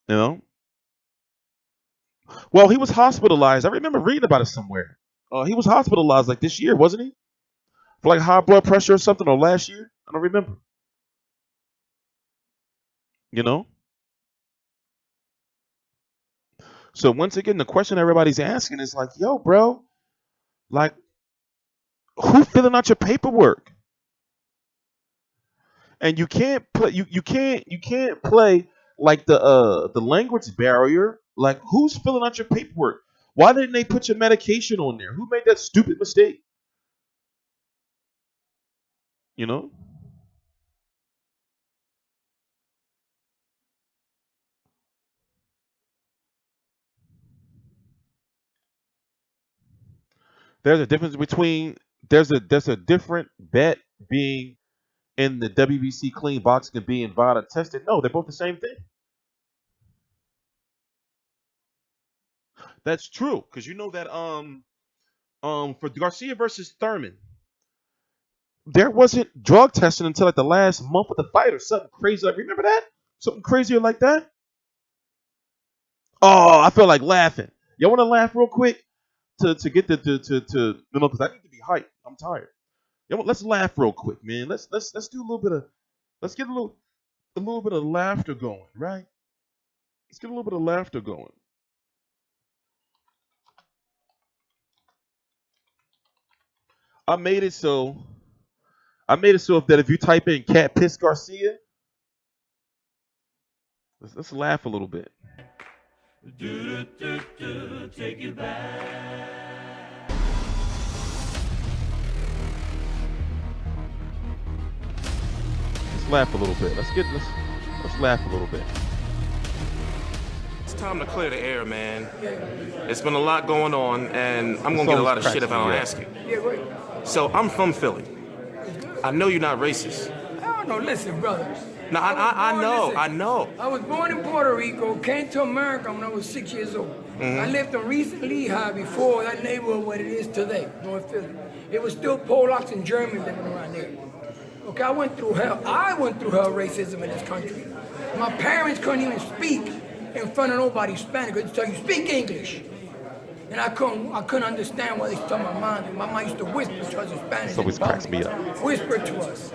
You know? Well, he was hospitalized. I remember reading about it somewhere. He was hospitalized like this year, wasn't he? For like high blood pressure or something, or last year? I don't remember. You know? So once again, the question everybody's asking is like, yo, bro, like, who filling out your paperwork? And you can't play you can't play like the language barrier. Like, who's filling out your paperwork? Why didn't they put your medication on there? Who made that stupid mistake? You know? There's a difference between there's a different bet being in the WBC clean boxing and being VADA tested. No, they're both the same thing. That's true, because you know that for Garcia versus Thurman, there wasn't drug testing until like the last month of the fight or something crazy. Like, remember that? Something crazier like that? Oh, I feel like laughing. Y'all want to laugh real quick to get the to you know, because I need to be hyped. I'm tired. Let's laugh real quick, man. Let's do a little bit of let's get a little bit of laughter going, right? Let's get a little bit of laughter going. I made it so that if you type in Cat Piss Garcia, let's laugh a little bit. Take it back. Let's laugh a little bit. Let's laugh a little bit. It's time to clear the air, man. It's been a lot going on, and I'm gonna get a lot of shit if I don't ask you. So I'm from Philly. I know you're not racist. I don't know. Listen, brother. No, I know. I was born in Puerto Rico, came to America when I was 6 years old. I lived in Reese and Lehigh before that neighborhood what it is today, North Philly. It was still Polacks and Germans living around there. Okay, I went through hell racism in this country. My parents couldn't even speak in front of nobody Spanish. They tell you, speak English. And I couldn't understand what they told my mom. My mom used to whisper to us in Spanish. So it cracks me up. Whisper to us.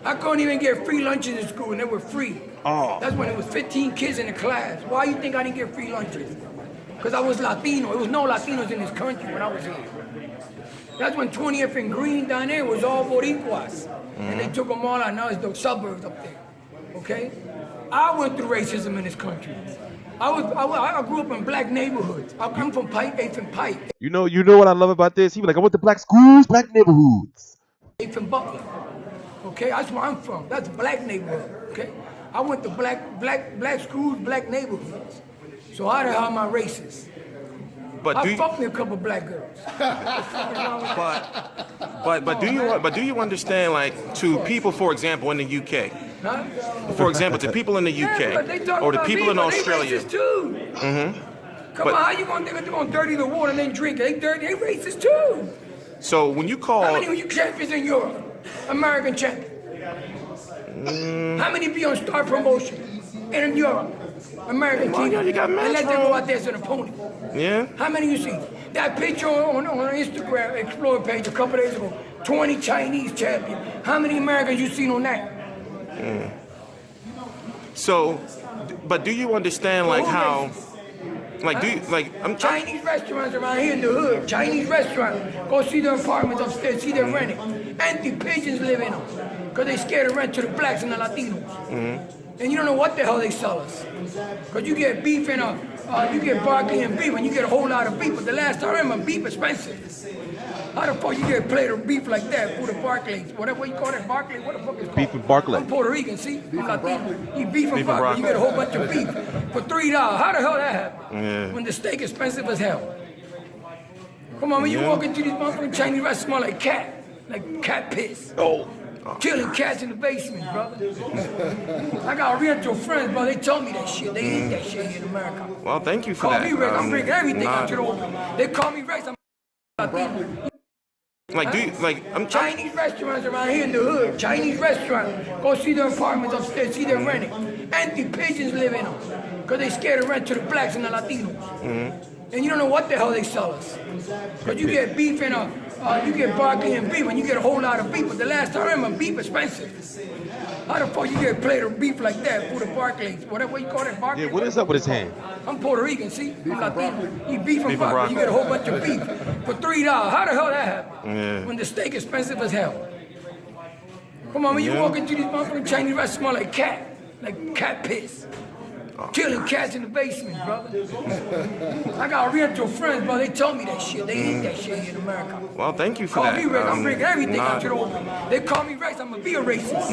I couldn't even get free lunches in school, and they were free. Oh. That's when it was 15 kids in the class. Why you think I didn't get free lunches? Because I was Latino. There was no Latinos in this country when I was here. That's when 20th and Green down there was all Boricuas. And they took them all out. Now it's the suburbs up there. Okay? I went through racism in this country. I grew up in black neighborhoods. I'm from Pike, 8th and Pike. You know what I love about this? He be like, I went to black schools, black neighborhoods. 8th and Butler. Okay, that's where I'm from. That's black neighborhood. Okay, I went to black schools, black neighborhoods. So how the hell am I racist? But I fucked me a couple black girls. but do you understand, like, to people, for example, in the UK? Huh? For example, to people in the UK or the people in Australia. They racist too. Come on, how you gonna think they're gonna dirty the water and then drink it? They racist too. So when you call, how many are you champions in Europe? American champion. How many be on star promotion in Europe? American team. You got and let them go out there as an opponent. Yeah. How many you see? That picture on Instagram Explorer page a couple days ago. 20 Chinese champions. How many Americans you seen on that? So, but do you understand, like, how, like, do you, like, Chinese restaurants around here in the hood. Chinese restaurants. Go see their apartments upstairs, see their renting. Empty pigeons live in them. Because they scared to rent to the blacks and the Latinos. And you don't know what the hell they sell us. Because you get beef and you get Barclays and beef, and you get a whole lot of beef. But the last time I remember, beef expensive. How the fuck you get a plate of beef like that for the Barclays? Whatever you call it, Barclays, what the fuck is it called? Beef and Barclays. I'm Puerto Rican, see? I'm Latino. You beef and Barclays, you get a whole bunch of beef for $3. How the hell that happen? When the steak expensive as hell. Come on, when you walk into these motherfucking Chinese restaurants, smell like cat piss. Oh. Killing cats in the basement, brother. I got Oriental friends, bro. They told me that shit. They eat that shit here in America. Well, thank you for Call that. me Rex. I'm bringing everything out to the open. They call me Rex. I'm Latino. I'm Chinese restaurants around here in the hood. Chinese restaurants. Go see their apartments upstairs. See their renting. Empty pigeons live in them. Because they scared to rent to the blacks and the Latinos. And you don't know what the hell they sell us. Because you get beef and you get Barclays and beef, and you get a whole lot of beef. But the last time I remember, beef expensive. How the fuck you get a plate of beef like that for the Barclays? Whatever you call it, Barclays. Yeah, what is up with his hand? I'm Puerto Rican, see? I'm Latino. You beef and Barclays, you get a whole bunch of beef for $3. How the hell that happen? When the steak expensive as hell. Come on, when you walk into these motherfucking Chinese restaurants, smell like cat piss. Killing cats in the basement, brother. I got Oriental friends, bro. They told me that shit. They eat that shit here in America. Well, thank you for Call that. me Rex. I'm bringing everything out to the open. They call me Rex. I'm gonna be a racist.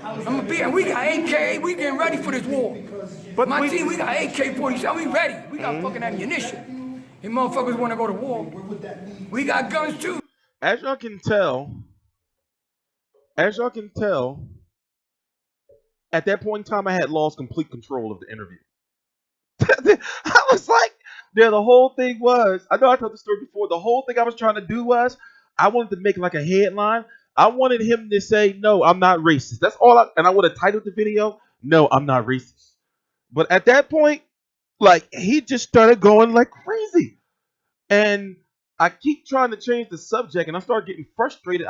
I'm gonna be, and we got AK. We getting ready for this war. But my team, we got AK-47. We ready. We got fucking ammunition. You motherfuckers want to go to war? We got guns too. As y'all can tell, at that point in time, I had lost complete control of the interview. I was like, the whole thing was, I know I told the story before, the whole thing I was trying to do was, I wanted to make like a headline. I wanted him to say, no, I'm not racist. That's all and I would have titled the video, no, I'm not racist. But at that point, like, he just started going like crazy. And I keep trying to change the subject, and I started getting frustrated.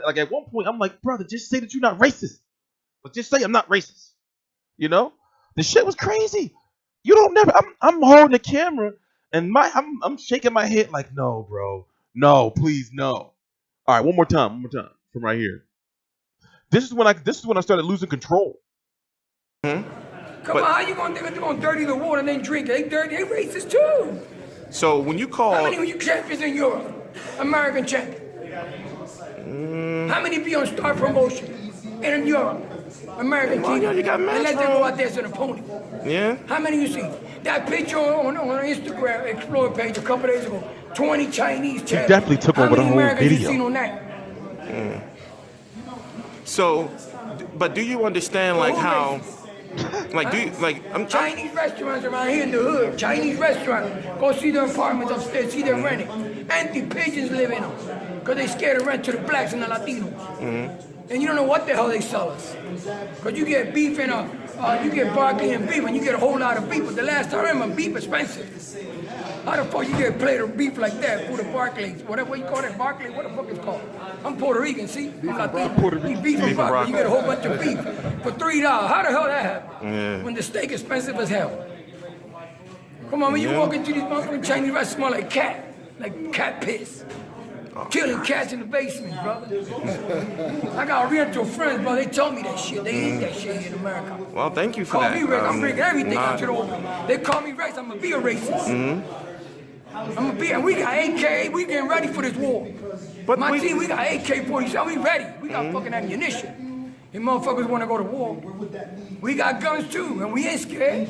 Like, at one point, I'm like, brother, just say that you're not racist. But just say I'm not racist. You know? The shit was crazy. You don't never. I'm holding the camera and I'm shaking my head like, no, bro. No, please, no. All right, one more time from right here. This is when I started losing control. Come on, how you gonna think they're gonna dirty the water and then drink it? They dirty, they racist too. So when you call, how many were you champions in Europe? American champion. How many be on star promotion in Europe? American team. You got and let them go out there as an opponent. Yeah. How many you see? That picture on Instagram Explorer page a couple days ago. 20 Chinese champions. He definitely took over the whole Americans video. You seen on that? So, but do you understand like how? Like, I'm Chinese restaurants around here in the hood. Chinese restaurants. Go see their apartments upstairs, see their renting. Empty pigeons live in them. Because they scared to rent to the blacks and the Latinos. And you don't know what the hell they sell us. Because you get beef and you get Barclays and beef, and you get a whole lot of beef. But the last time I remember, beef expensive. How the fuck you get a plate of beef like that for the Barclays? Whatever you call it, Barclays, what the fuck is it called? I'm Puerto Rican, see? I'm Latino. You beef and Barclays, you get a whole bunch of beef for $3. How the hell that happen? When the steak expensive as hell. Come on, when you walk into these motherfucking Chinese restaurants, smell like cat piss. Killing cats in the basement, brother. I got Oriental friends, bro. They told me that shit. They eat that shit here in America. Well, thank you for call that. Me Rex. I'm bringing everything out to the open. They call me Rex. I'm gonna be a racist. I'm gonna be, and we got AK. We getting ready for this war. But my team, we got AK-47. We ready. We got fucking ammunition. You motherfuckers want to go to war? We got guns too, and we ain't scared.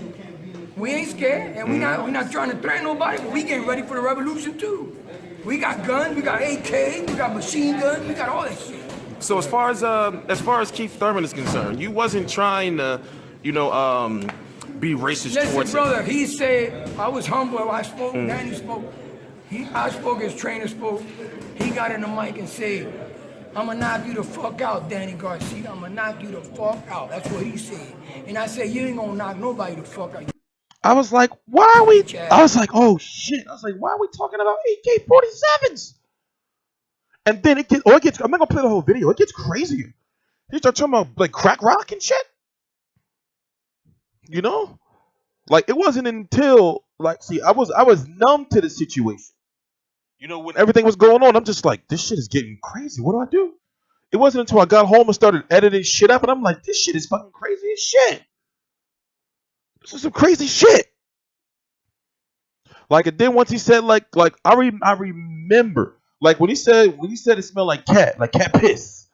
We ain't scared, and we not trying to threaten nobody. But we getting ready for the revolution too. We got guns, we got AK, we got machine guns, we got all that shit. So as far as Keith Thurman is concerned, you wasn't trying to, be racist Listen, towards brother, he said, I was humble, I spoke, Danny spoke. I spoke, his trainer spoke. He got in the mic and said, I'm gonna knock you the fuck out, Danny Garcia. I'm gonna knock you the fuck out. That's what he said. And I said, you ain't gonna knock nobody the fuck out. I was like, why are we? I was like, oh shit. I was like, why are we talking about AK-47s? And then it gets, I'm not gonna play the whole video. It gets crazier. He start talking about like crack rock and shit. You know? Like, it wasn't until, like, see, I was numb to the situation. You know, when everything was going on, I'm just like, this shit is getting crazy. What do I do? It wasn't until I got home and started editing shit up, and I'm like, this shit is fucking crazy as shit. This is some crazy shit. Like, and then once he said, like I remember, like when he said it smelled like cat piss.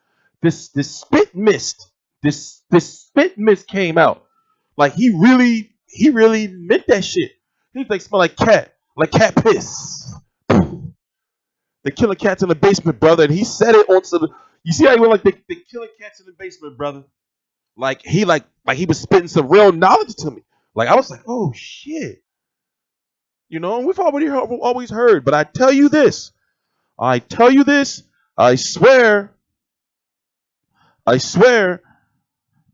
This spit mist, this spit mist came out. Like he really meant that shit. He's like, smell like cat piss. They're killing cats in the basement, brother. And he said it on some. You see how he went like they killing cats in the basement, brother. Like he was spitting some real knowledge to me. Like I was like, oh shit. You know, we've always heard, but I tell you this, I swear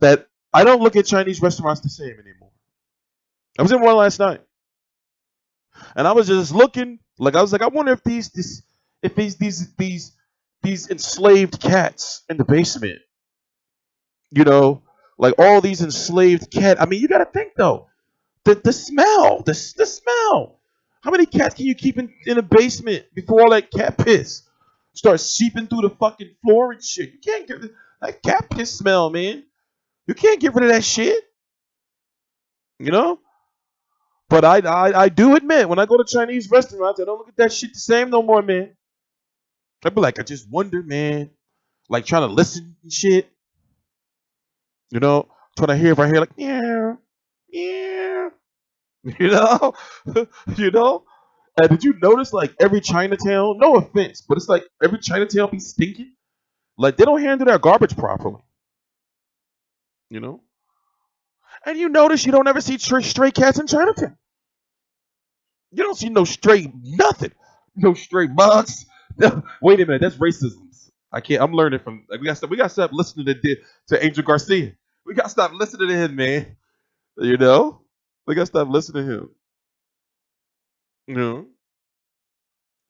that I don't look at Chinese restaurants the same anymore. I was in one last night, and I was just looking, like I was like, I wonder if these enslaved cats in the basement, you know, like all these enslaved cats. I mean, you got to think though, the smell. How many cats can you keep in a basement before all that cat piss starts seeping through the fucking floor and shit? You can't get that cat piss smell, man. You can't get rid of that shit. You know? But I do admit, when I go to Chinese restaurants, I don't look at that shit the same no more, man. I be like, I just wonder, man. Like trying to listen and shit. You know? Trying to hear if I hear like, yeah. You know? You know? And did you notice like every Chinatown, no offense, but it's like every Chinatown be stinking? Like they don't handle their garbage properly. You know? And you notice you don't ever see stray cats in Chinatown. You don't see no stray nothing. No stray bugs. No, wait a minute, that's racism. I'm learning from like, we gotta stop listening to Angel Garcia. We gotta stop listening to him, man. You know? We gotta stop listening to him. You know?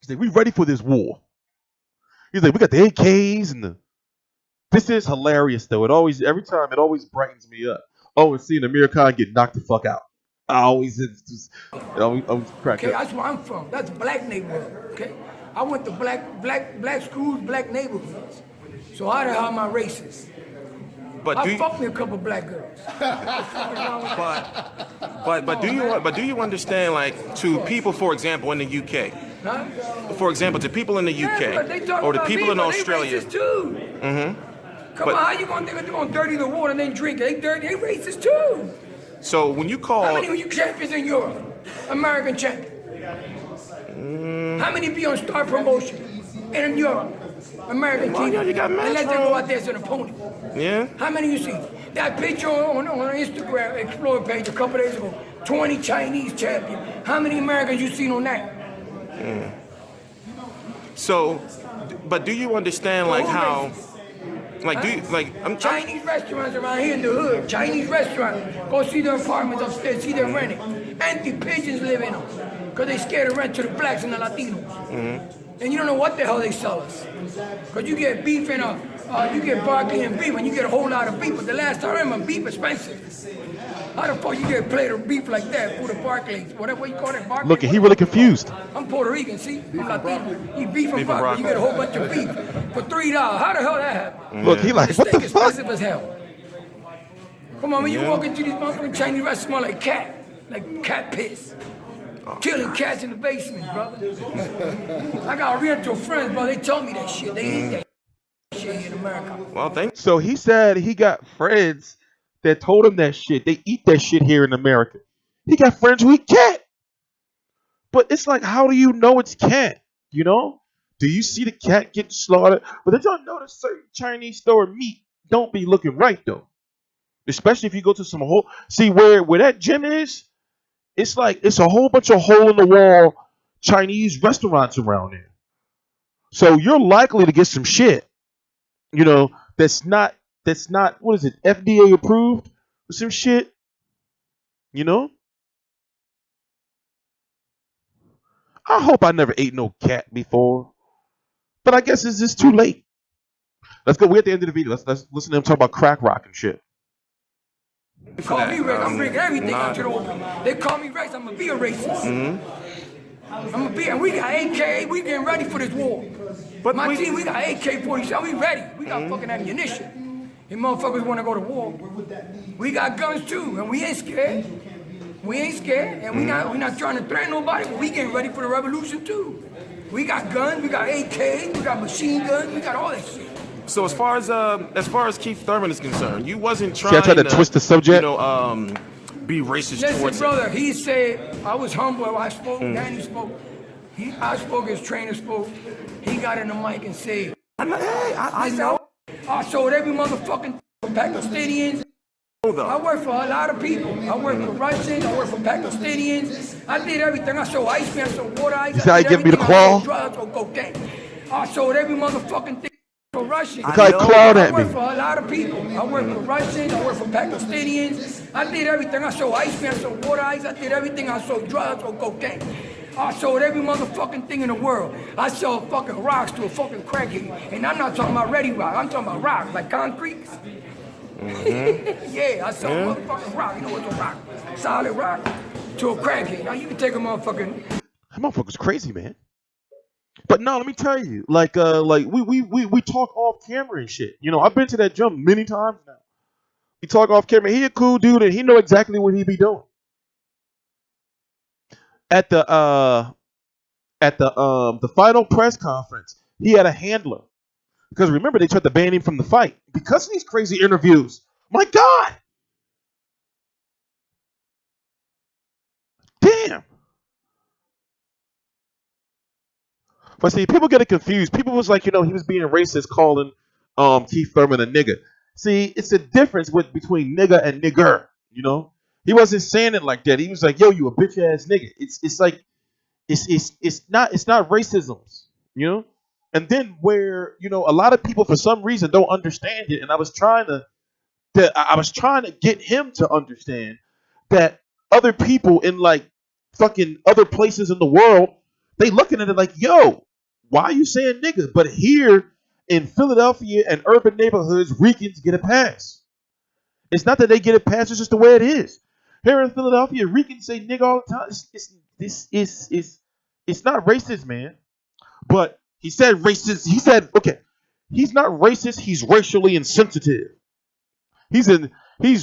He's like, we ready for this war. He's like, we got the AKs and the. This is hilarious though. Every time it always brightens me up. Oh, and seeing Amir Khan get knocked the fuck out. I always crack up. Okay, up. that's where I'm from. That's black neighborhood. Okay, I went to black schools, black neighborhoods. So how the hell am I racist? But I fucked me a couple black girls. but do you understand, like, to people, for example, in the UK? Huh? For example, to people in the UK or the people in Australia. They racist too. Mm-hmm. Come on, how you gonna think they're gonna dirty the water and then drink it? They racist too. So when you call, how many are you champions in Europe? American champion. How many be on star promotion in Europe? American team. You got and let them go out there as an opponent. Yeah. How many you see? That picture on Instagram Explorer page a couple days ago. 20 Chinese champions. How many Americans you seen on that? So, but do you understand like how? Like, do you, like, Chinese restaurants around here in the hood. Chinese restaurants. Go see their apartments upstairs. See them renting. Empty pigeons live in them. Because they scared to rent to the blacks and the Latinos. And you don't know what the hell they sell us. Because you get beef in you get Barclays and beef and you get a whole lot of beef. But the last time I remember, beef expensive. How the fuck you get a plate of beef like that for the Barclays? Whatever you call it, Barclays. Look, he really confused. I'm Puerto Rican, see? I'm Latino. You beef from Barclays. You get a whole bunch of beef for $3. How the hell that happened? Look, he like, the what the steak fuck? Expensive as hell. Come on, when you walk into these motherfucking Chinese restaurants, smell like cat piss. Killing cats in the basement, brother. I got oriental friends, bro. They told me that shit. They eat that shit in America. Well, thanks. So he said he got friends that told him that shit. They eat that shit here in America. He got friends who eat cat. But it's like, how do you know it's cat? You know? Do you see the cat getting slaughtered? But did y'all notice certain Chinese store meat don't be looking right though? Especially if you go to some whole. See where that gym is? It's like it's a whole bunch of hole in the wall Chinese restaurants around there. So you're likely to get some shit, you know, that's not what is it, FDA approved or some shit, you know? I hope I never ate no cat before. But I guess it's just too late. Let's go. We're at the end of the video. Let's listen to him talk about crack rock and shit. They call me Rex. I'm bringing everything out to the open. They call me Rex. I'm gonna be a racist. I'm gonna be, and we got AK. We getting ready for this war. But My team, we got AK-47. We ready. We got fucking ammunition. And motherfuckers want to go to war. We got guns too, and we ain't scared. We ain't scared, and we not trying to threaten nobody. But we getting ready for the revolution too. We got guns. We got AKs. We got machine guns. We got all that shit. So as far as Keith Thurman is concerned, you wasn't trying See, I tried to twist the subject. Be racist Listen, towards brother, he said, I was humble. I spoke, Danny spoke. I spoke, his trainer spoke. He got in the mic and said, I know. I sold every motherfucking Pakistanians. I work for a lot of people. I work for Russians. I work for Pakistanians. I did everything. I sold ice cream. I sold water ice. You see how he giving me the claw? I sold drugs or cocaine. I sold every motherfucking thing for Russians. Look how he clawed at I me. work for a lot of people. I work for Russians. I work for Pakistanians. I did everything. I sold ice cream. I sold water ice. I did everything. I sold drugs or cocaine. I sold every motherfucking thing in the world. I sold fucking rocks to a fucking crackhead. And I'm not talking about ready rock. I'm talking about rock, like concrete. Yeah, I sold motherfucking rock. You know what's a rock? Solid rock to a crackhead. Now you can take a motherfucking... That motherfucker's crazy, man. But no, let me tell you, like we talk off camera and shit. You know, I've been to that gym many times now. We talk off camera. He a cool dude, and he know exactly what he be doing. At the final press conference, he had a handler. Because remember, they tried to ban him from the fight because of these crazy interviews. My God! Damn! But see, people get it confused. People was like, he was being racist, calling Keith Thurman a nigga. See, it's a difference between nigga and nigger. He wasn't saying it like that. He was like, yo, you a bitch ass nigga. It's like it's not racism. And then where a lot of people for some reason don't understand it, and I was trying to get him to understand that other people in like fucking other places in the world, they looking at it like, yo, why are you saying nigga? But here in Philadelphia and urban neighborhoods, Ricans get a pass. It's not that they get a pass; it's just the way it is. Here in Philadelphia, Ricans say nigga all the time. It's not racist, man. But he said racist. He said, okay, he's not racist. He's racially insensitive. He's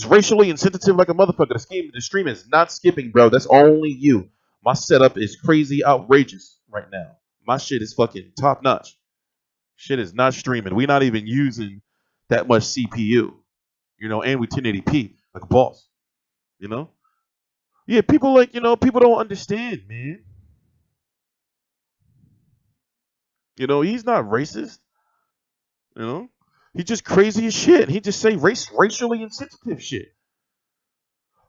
racially insensitive like a motherfucker. The stream is not skipping, bro. That's only you. My setup is crazy outrageous right now. My shit is fucking top notch. Shit is not streaming. We're not even using that much CPU. And we 1080p like a boss. Yeah, people people don't understand, man. He's not racist. He's just crazy as shit. He just say racially insensitive shit.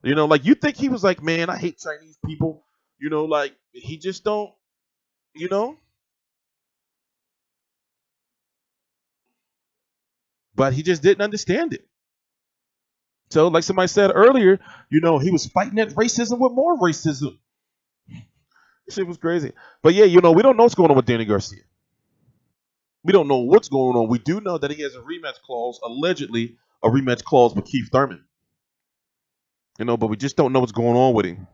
Like you think he was like, man, I hate Chinese people. Like he just don't, but he just didn't understand it. So like somebody said earlier, he was fighting that racism with more racism. Shit was crazy. But yeah, we don't know what's going on with Danny Garcia. We don't know what's going on. We do know that he has a rematch clause, allegedly a rematch clause with Keith Thurman. But we just don't know what's going on with him.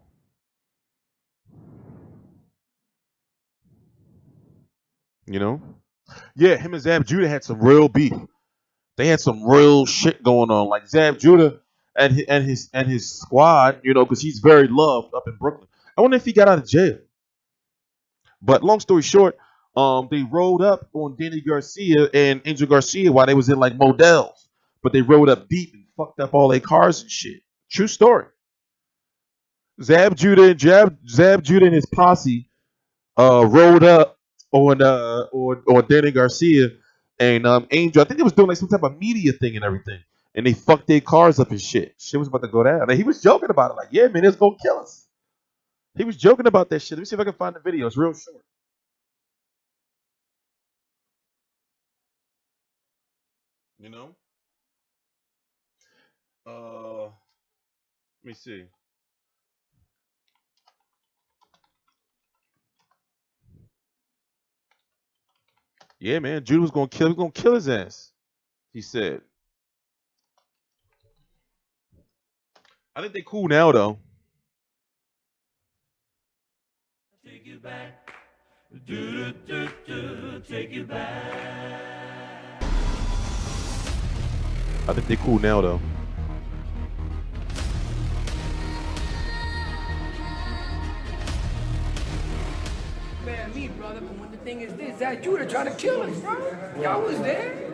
Yeah, him and Zab Judah had some real beef. They had some real shit going on. Like Zab Judah and his squad, because he's very loved up in Brooklyn. I wonder if he got out of jail. But long story short, they rolled up on Danny Garcia and Angel Garcia while they was in like Models. But they rode up deep and fucked up all their cars and shit. True story. Zab Judah and his posse rolled up on Danny Garcia and Angel. I think they was doing like some type of media thing and everything. And they fucked their cars up and shit. Shit was about to go down. And he was joking about it. Like, yeah, man, it's gonna kill us. He was joking about that shit. Let me see if I can find the video. It's real short. Let me see. Yeah, man, Judah was gonna kill his ass. He said. I think they cool now though. Take you back, Take you back. I think they cool now though. Man, me, brother, but when the thing is this, that Judah trying to kill us, bro. Y'all was there.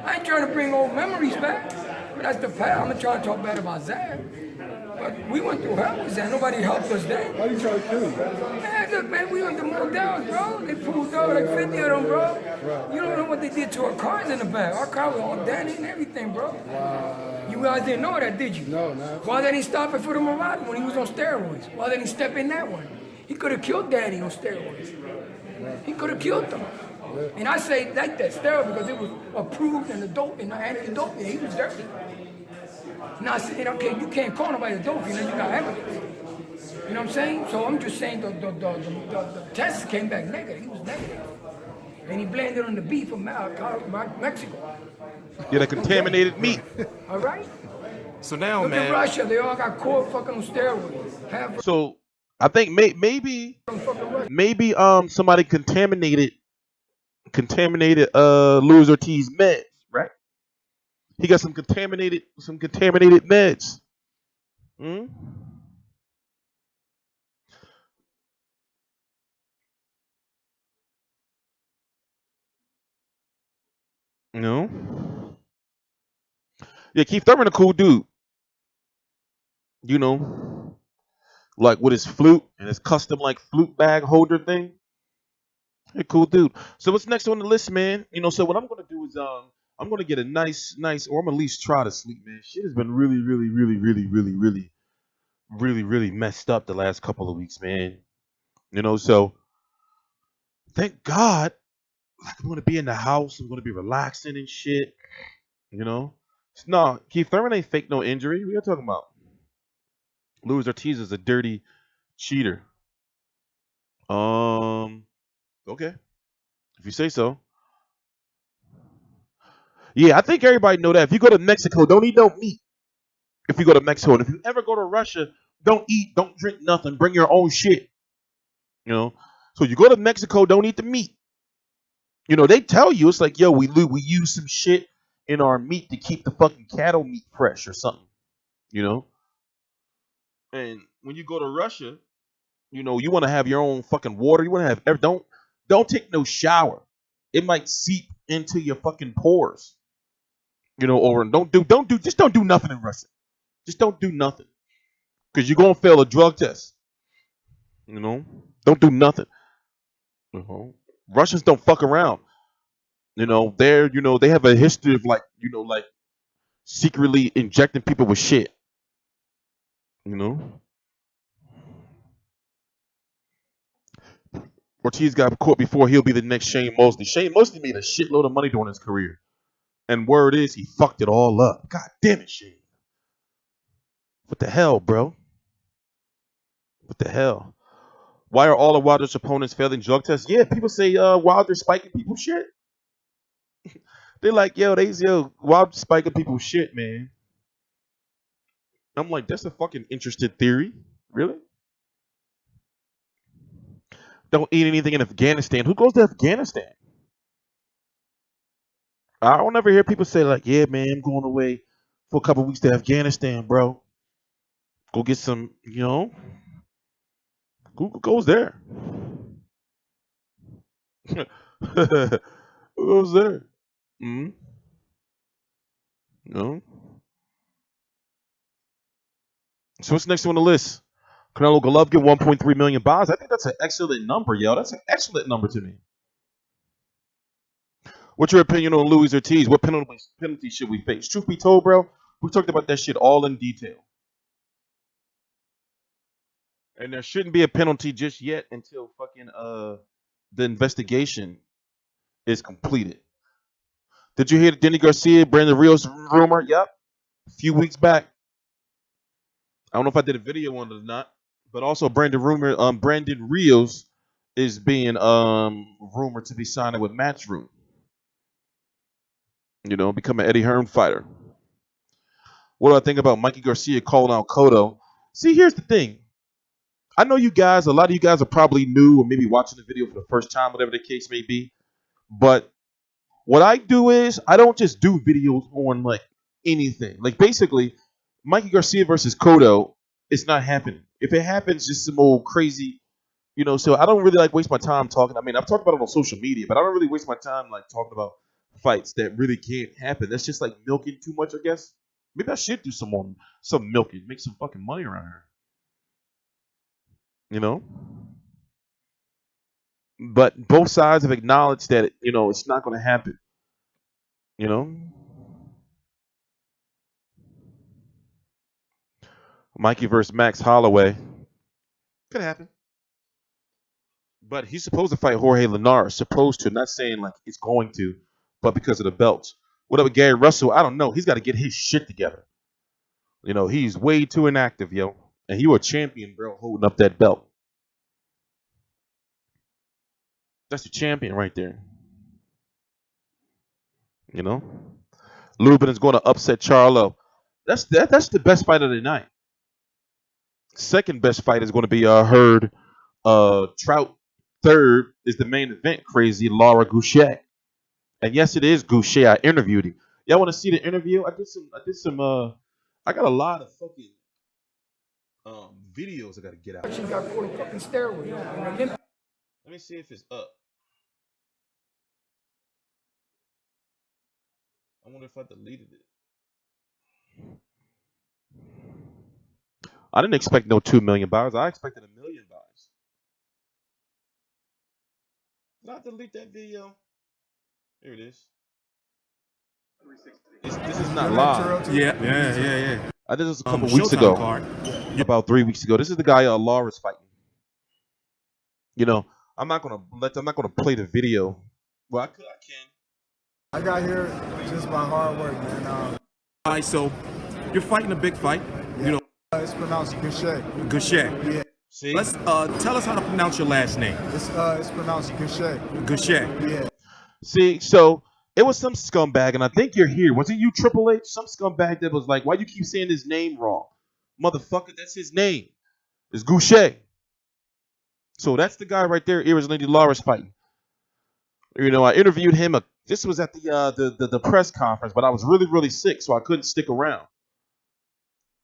I ain't trying to bring old memories back, but that's the past. I'm not trying to talk bad about Zach. But we went through hell with Zach. Nobody helped us then. Why you trying to kill him? Man, look, man, we went to motels, bro. They pulled out like 50 of them, bro. You don't know what they did to our cars in the back. Our car was all danny and everything, bro. Wow. You guys didn't know that, did you? No, not. Why didn't he stop it for the Murata when he was on steroids? Why didn't he step in that one? He could have killed Danny on steroids. He could have killed them. And I say like that steroid because it was approved in the dope, in the anti-dope, and he was dirty. Now I said, okay, you can't call nobody a dope unless you got evidence. You know what I'm saying? So I'm just saying the test came back negative. He was negative. And he blamed it on the beef from Mexico. Yeah, that contaminated meat. All right? So now, Look man. at Russia. They all got caught fucking on steroids. So I think maybe somebody contaminated Luis Ortiz meds, right? He got some contaminated meds. Hmm? No. Yeah, Keith Thurman a cool dude. You know, like with his flute and his custom like flute bag holder thing. Hey, cool dude. So what's next on the list, man? You know, so what I'm gonna do is I'm gonna get a nice, or I'm gonna at least try to sleep, man. Shit has been really messed up the last couple of weeks, man. You know, so thank God, like I'm gonna be in the house. I'm gonna be relaxing and shit. You know, no, Keith Thurman ain't fake no injury. What are you talking about? Luis Ortiz is a dirty cheater. Okay, if you say so. Yeah, I think everybody know that. If you go to Mexico, don't eat no meat. If you go to Mexico, and if you ever go to Russia, don't eat, don't drink nothing. Bring your own shit. You know, so you go to Mexico, don't eat the meat. You know, they tell you it's like, yo, we use some shit in our meat to keep the fucking cattle meat fresh or something. You know, and when you go to Russia, you know, you want to have your own fucking water. You want to have don't take no shower. It might seep into your fucking pores. You know, or don't do nothing in Russia. Just don't do nothing. Because you're going to fail a drug test. You know? Don't do nothing. You know? Russians don't fuck around. You know, they have a history of like secretly injecting people with shit. You know? Ortiz got caught before, he'll be the next Shane Mosley. Shane Mosley made a shitload of money during his career. And word is he fucked it all up. God damn it, Shane. What the hell, bro? What the hell? Why are all of Wilder's opponents failing drug tests? Yeah, people say Wilder's spiking people's shit. They're like, Wilder's spiking people's shit, man. I'm like, that's a fucking interesting theory. Really? Don't eat anything in Afghanistan. Who goes to Afghanistan? I don't ever hear people say like, yeah, man, I'm going away for a couple weeks to Afghanistan, bro. Go get some, who goes there? Who goes there? Hmm? No. So what's next on the list? Canelo Golovkin, 1.3 million bonds. I think that's an excellent number, yo. That's an excellent number to me. What's your opinion on Luis Ortiz? What penalty should we face? Truth be told, bro, we talked about that shit all in detail. And there shouldn't be a penalty just yet until fucking the investigation is completed. Did you hear the Denny Garcia, Brandon Rios rumor? Yep. A few weeks back. I don't know if I did a video on it or not, but also Brandon Rios is being rumored to be signing with Matchroom. You know, become an Eddie Hearn fighter. What do I think about Mikey Garcia calling out Cotto? See, here's the thing. I know you guys, a lot of you guys are probably new or maybe watching the video for the first time, whatever the case may be. But what I do is I don't just do videos on like anything. Like basically, Mikey Garcia versus Cotto, it's not happening. If it happens, just some old crazy, so I don't really like waste my time talking. I mean, I've talked about it on social media, but I don't really waste my time like talking about fights that really can't happen. That's just like milking too much, I guess. Maybe I should do some milking, make some fucking money around here. You know? But both sides have acknowledged that it's not going to happen. You know? Mikey versus Max Holloway. Could happen. But he's supposed to fight Jorge Linares. Supposed to. Not saying like he's going to, but because of the belts. What up with Gary Russell? I don't know. He's got to get his shit together. He's way too inactive, yo. And you a champion, bro, holding up that belt. That's the champion right there. Lubin is going to upset Charlo. That's the best fight of the night. Second best fight is going to be Hurd. Trout. Third is the main event. Crazy Laura Goucher. And yes, it is Goucher. I interviewed him. Y'all want to see the interview? I did some. I got a lot of fucking videos I got to get out. She got full of fucking steroids. Let me see if it's up. I wonder if I deleted it. I didn't expect no 2 million buyers. I expected 1 million buyers. Did I delete that video? Here it is. This is not live. Yeah. I did this a couple weeks ago. About 3 weeks ago. This is the guy Laura's fighting. I'm not gonna play the video. Well, I can. I got here just by hard work, man. All right, so you're fighting a big fight. Yeah. It's pronounced Goucher. Yeah. See? Let's tell us how to pronounce your last name. It's pronounced Goucher. Goucher. Yeah. See, so it was some scumbag, and I think you're here. Was it you, Triple H? Some scumbag that was like, why you keep saying his name wrong? Motherfucker, that's his name. It's Goucher. So that's the guy right there, Lady Laura's fighting. I interviewed him. This was at the press conference, but I was really, really sick, so I couldn't stick around.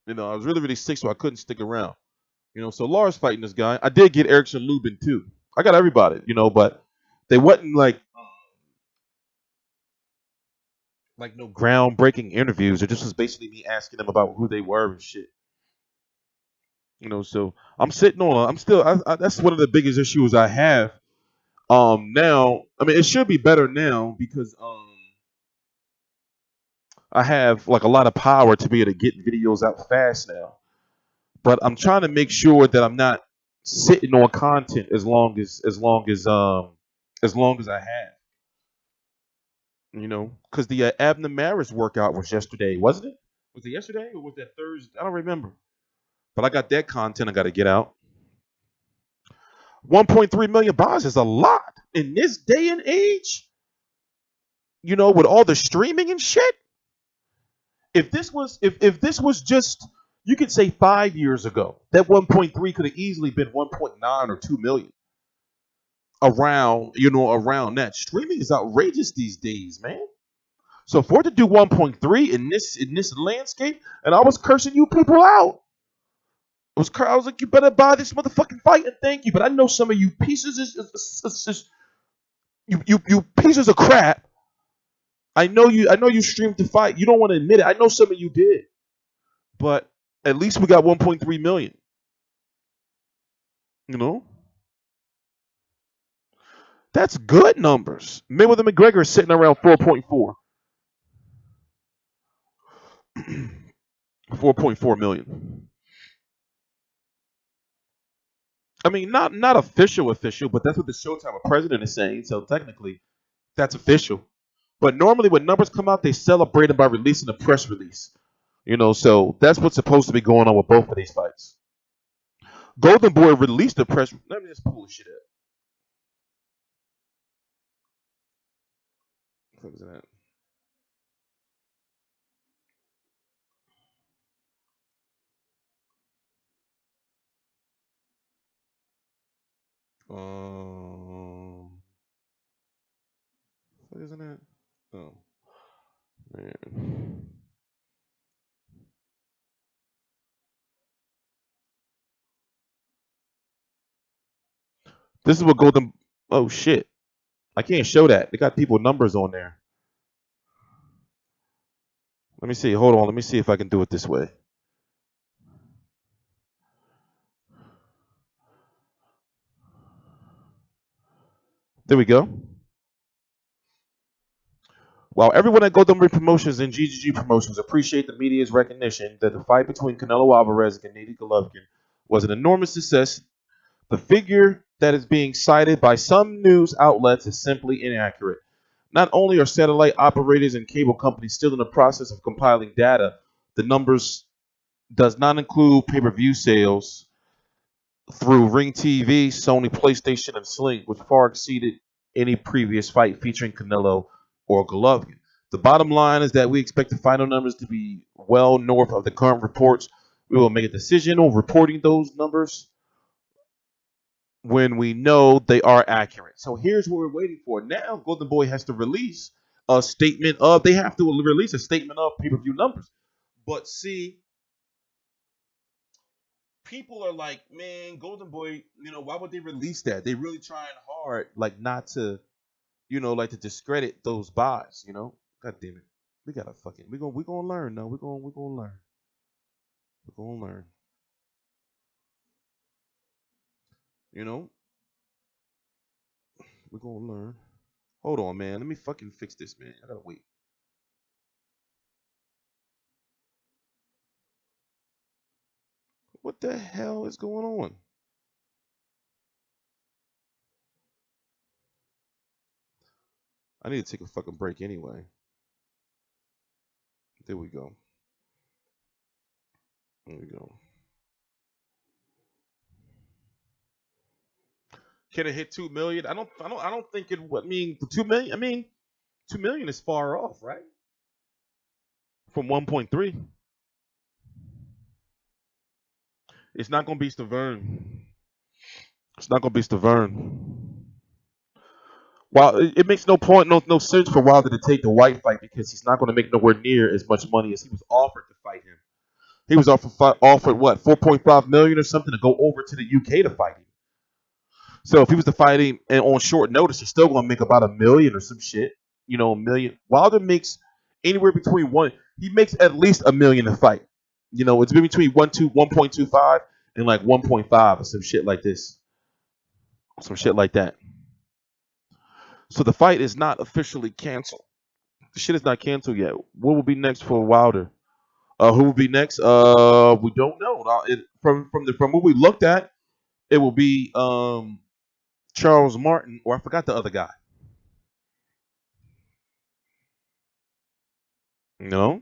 I was really, really sick, so I couldn't stick around. So Laura's fighting this guy. I did get Erickson Lubin too. I got everybody, but they wasn't like no groundbreaking interviews. It just was basically me asking them about who they were and shit. So I'm sitting on. I'm still. That's one of the biggest issues I have. Now, I mean, it should be better now because I have like a lot of power to be able to get videos out fast now. But I'm trying to make sure that I'm not sitting on content as long as I have. Because the Abner Maris workout was yesterday, wasn't it? Was it yesterday or was that Thursday? I don't remember. But I got that content I got to get out. 1.3 million buys is a lot in this day and age. With all the streaming and shit. If this was just, you could say 5 years ago, that 1.3 could have easily been 1.9 or 2 million. Around that. Streaming is outrageous these days, man. So for it to do 1.3 in this landscape, and I was cursing you people out. I was like, you better buy this motherfucking fight and thank you. But I know some of you pieces you pieces of crap. I know you streamed the fight. You don't want to admit it. I know some of you did. But at least we got 1.3 million. That's good numbers. Mayweather McGregor is sitting around 4.4. 4.4 million. I mean, not official, but that's what the Showtime president is saying. So technically, that's official. But normally when numbers come out, they celebrate them by releasing a press release. So that's what's supposed to be going on with both of these fights. Golden Boy released a press. Let me just pull this shit up. What was that? What isn't it? Oh, man. This is what Golden. Oh shit! I can't show that. They got people numbers on there. Let me see. Hold on. Let me see if I can do it this way. There we go. While everyone at Golden Ring Promotions and GGG Promotions appreciate the media's recognition that the fight between Canelo Alvarez and Gennady Golovkin was an enormous success, the figure that is being cited by some news outlets is simply inaccurate. Not only are satellite operators and cable companies still in the process of compiling data, the numbers does not include pay-per-view sales through Ring TV, Sony PlayStation, and Sling, which far exceeded any previous fight featuring Canelo or Golovkin. The bottom line is that we expect the final numbers to be well north of the current reports. We will make a decision on reporting those numbers when we know they are accurate. So here's what we're waiting for. Now Golden Boy has to release a statement of, they have to release a statement of pay-per-view numbers. But see, people are like, man, Golden Boy, why would they release that? They really trying hard, like not to, like to discredit those buys, God damn it. We gotta fucking, we're gonna learn, though. We're gonna learn. We're gonna learn. We're gonna learn. Hold on, man. Let me fucking fix this, man. I gotta wait. What the hell is going on? I need to take a fucking break anyway. There we go. There we go. Can it hit 2 million? I don't think it would. I mean, 2 million. I mean, 2 million is far off, right? From 1.3. It's not gonna be Stavern. It's not gonna be Stavern. While it makes no point, no sense for Wilder to take the White fight because he's not going to make nowhere near as much money as he was offered to fight him. He was offered what, 4.5 million or something to go over to the UK to fight him. So if he was to fight him and on short notice, he's still going to make about $1 million or some shit. $1 million. Wilder makes anywhere between he makes at least $1 million a fight. It's been between 1.25 and like 1.5 or some shit like this. Some shit like that. So the fight is not officially canceled. The shit is not canceled yet. What will be next for Wilder? Who will be next? We don't know. From what we looked at, it will be Charles Martin, or I forgot the other guy. No.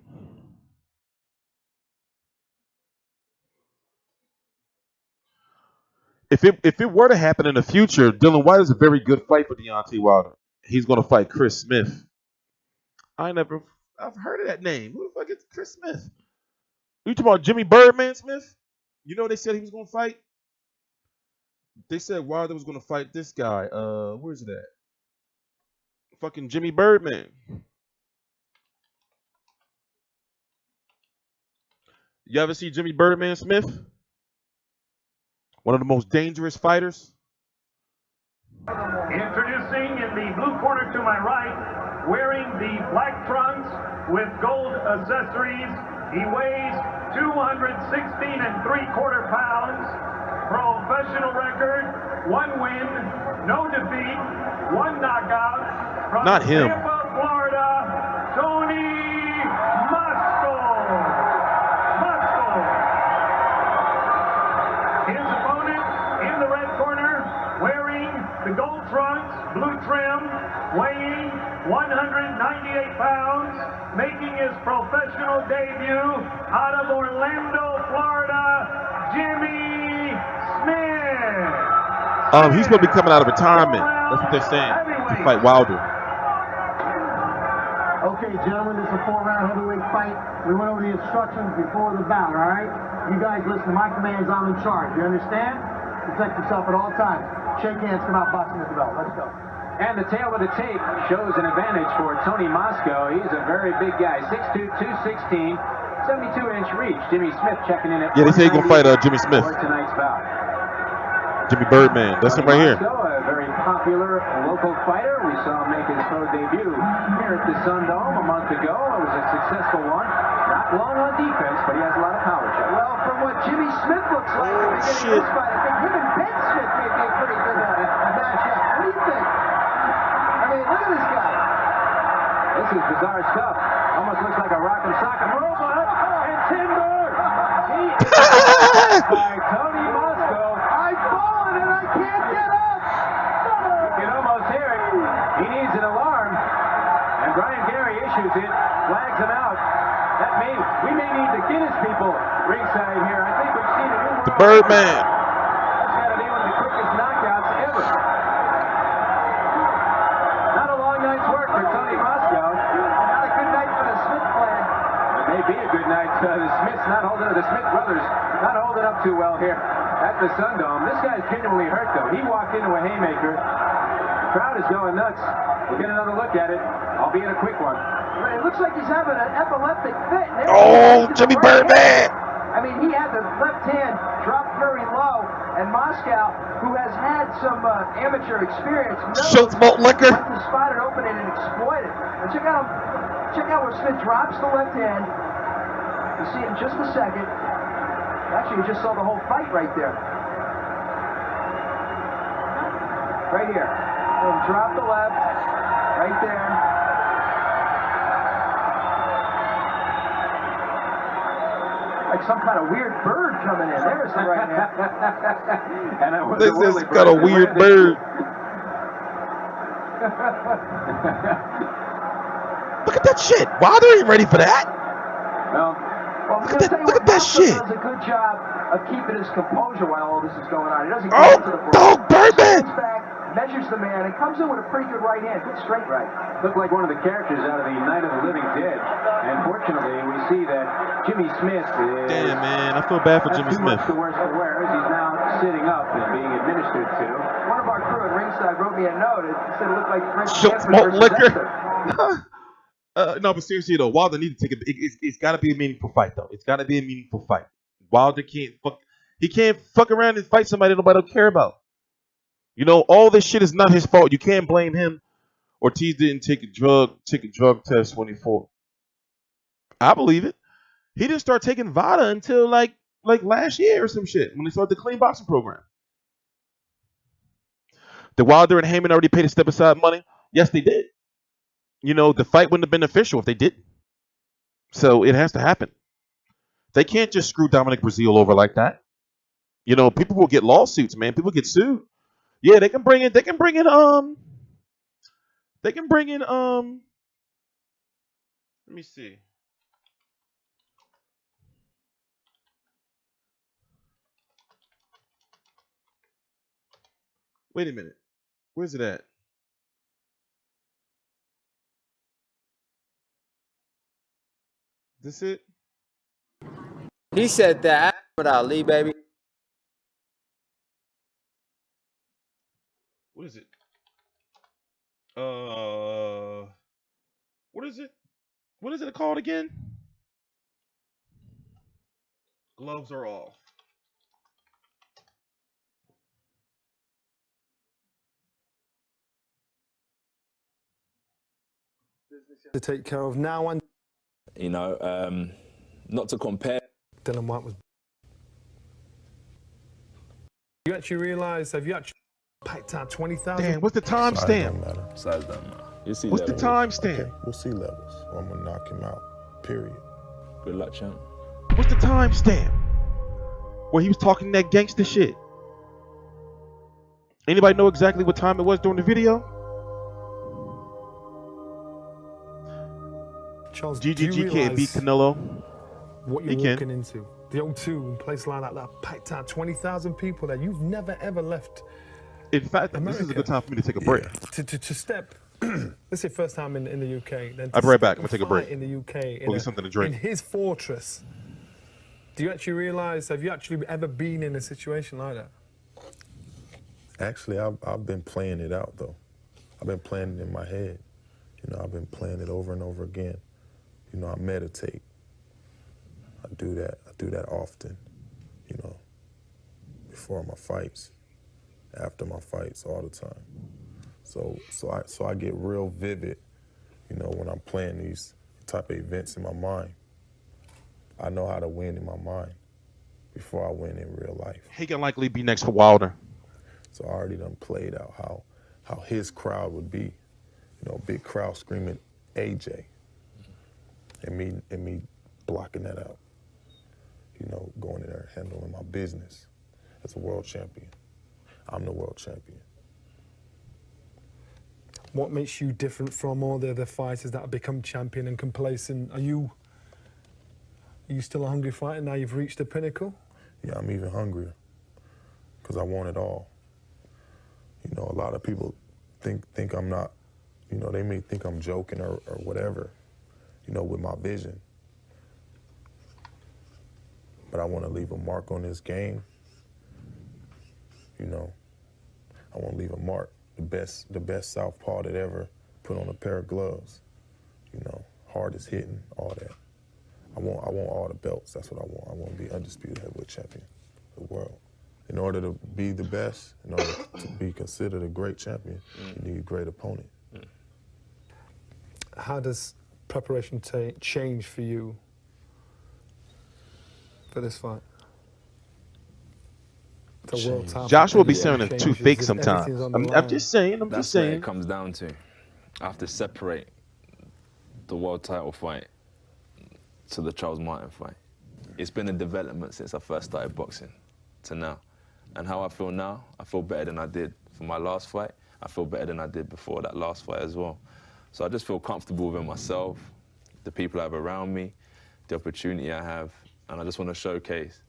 If it were to happen in the future, Dylan White is a very good fight for Deontay Wilder. He's going to fight Chris Smith. I've heard of that name. Who the fuck is Chris Smith? You talking about Jimmy Birdman Smith? They said he was going to fight? They said Wilder was going to fight this guy. Where's it at? Fucking Jimmy Birdman. You ever see Jimmy Birdman Smith? One of the most dangerous fighters. Introducing in the blue corner to my right, wearing the black trunks with gold accessories, he weighs 216 3/4 pounds, professional record, 1 win, no defeat, 1 knockout, from Not him. Tampa, Florida, Tony Muscle. His opponent in the red corner, wearing the gold trunks, blue trim, weighing 198 pounds, making his professional debut out of Orlando, Florida, Jimmy Smith. He's going to be coming out of retirement. That's what they're saying. To fight Wilder. Okay, gentlemen, this is a 4-round heavyweight fight. We went over the instructions before the bout, all right? You guys listen to my commands. I'm in charge. You understand? Protect yourself at all times. shake hands, come out boxing at the belt. Let's go. And the tail of the tape shows an advantage for Tony Moscow. He's a very big guy, 6'2", 216, 72-inch reach. Jimmy Smith checking in at Yeah, they say he's going to fight Jimmy Smith. for tonight's bout. Jimmy Birdman. That's him right here. Moscow, a very popular local fighter. We saw him make his pro debut here at the Sun Dome a month ago. It was a successful one. Not long on defense, but he has a lot of power. Well, from what Jimmy Smith looks like at the beginning of this fight, I think him and Ben Smith may be a pretty good matchup. What do you think? I mean, look at this guy. This is bizarre stuff. Almost looks like a rock and sock robot. And Timber. He is by Tony Moscow. I've fallen and I can't get up. You can almost hear it. He needs an alarm. And Brian Gary issues it, flags him out. We may need the Guinness people ringside here. I think we've seen a new The Birdman. That's got to be one of the quickest knockouts ever. Not a long night's work for Tony Moscow. Not a good night for the Smith clan. It may be a good night. The Smith brothers not holding up too well here at the Sun Dome. This guy's genuinely hurt though. He walked into a haymaker. The crowd is going nuts. We'll get another look at it, albeit a quick one. It looks like he's having an epileptic fit. Oh, Jimmy Birdman. I mean, he had the left hand dropped very low, and Moscow, who has had some amateur experience, Schultz malt liquor. went to spot it, open it, and exploit it. And check out where Smith drops the left hand. You see it in just a second. Actually, you just saw the whole fight right there. Right here. He'll drop the left, right there. Like some kind of weird bird coming in. There's the right hand. And it was This is got a weird bird. Look at that shit. Wilder ain't ready for that. Well, Look at that shit. Does a good job of keeping his composure while all this is going on. He doesn't get Oh, into the dog Birdman. Stands back, measures the man, and comes in with a pretty good right hand. Good straight right. looked like one of the characters out of the Night of the Living Dead. And fortunately, we see that Jimmy Smith is... Damn, man. I feel bad for Jimmy too Smith. much the worse for wear as he's now sitting up and being administered to. One of our crew at ringside wrote me a note. It said it looked like French Schultz Stanford malt versus liquor. Esther. No, but seriously though, Wilder need to take it's got to be a meaningful fight though. It's got to be a meaningful fight. Wilder can't fuck around and fight somebody nobody don't care about. You know, all this shit is not his fault. You can't blame him. Ortiz didn't take a drug test when he fought. I believe it. He didn't start taking VADA until like last year or some shit when they started the clean boxing program. Did Wilder and Heyman already pay the step aside money? Yes, they did. You know, the fight wouldn't have been official if they didn't. So it has to happen. They can't just screw Dominic Breazeale over like that. You know, people will get lawsuits, man. People get sued. Yeah, they can bring in let me see. Wait a minute. Where's it at? This it? He said that with Ali, baby. What is it? What is it? What is it called again? Gloves are off. To take care of now and you know, not to compare. Dylan White was. You actually realise? Have you actually packed out 20,000? Damn, what's the timestamp? Size don't matter. You see What's the levels. timestamp? Okay, we'll see levels. I'm gonna knock him out. Period. Good luck, champ. What's the timestamp? Where he was talking that gangster shit. Anybody know exactly what time it was during the video? Charles, GGG can't beat Canelo. What you're walking into. The O2, a place like that packed out 20,000 people there. You've never ever left. In fact, this is a good time for me to take a break. To step, let's say first time in the UK. Then I'll be right back. I'm gonna take a break. In the UK, We'll get something to drink. in his fortress. Do you actually realise? Have you actually ever been in a situation like that? Actually, I've been playing it out, though. I've been playing it in my head. You know, I've been playing it over and over again. You know, I meditate. I do that. I do that often, you know, before my fights, after my fights, all the time. So I get real vivid, you know, when I'm playing these type of events in my mind. I know how to win in my mind before I win in real life. He can likely be next for Wilder. So I already done played out how his crowd would be. You know, big crowd screaming AJ. And me blocking that out. You know, going in there and handling my business as a world champion. I'm the world champion. What makes you different from all the other fighters that have become champion and complacent? Are you still a hungry fighter now you've reached the pinnacle? Yeah, I'm even hungrier because I want it all. You know, a lot of people think I'm not, you know, they may think I'm joking or whatever, you know, with my vision. But I want to leave a mark on this game. You know, I want to leave a mark. The best southpaw that ever put on a pair of gloves. You know, hardest hitting, all that. I want all the belts. That's what I want. I want to be undisputed heavyweight champion of the world. In order to be the best, in order to be considered a great champion, you need a great opponent. How does preparation change for you for this fight? The world title. Joshua will be sounding too fake sometimes. I'm just saying. That's what it comes down to. I have to separate the world title fight to the Charles Martin fight. It's been a development since I first started boxing to now. And how I feel now, I feel better than I did for my last fight. I feel better than I did before that last fight as well. So I just feel comfortable within myself, the people I have around me, the opportunity I have, and I just want to showcase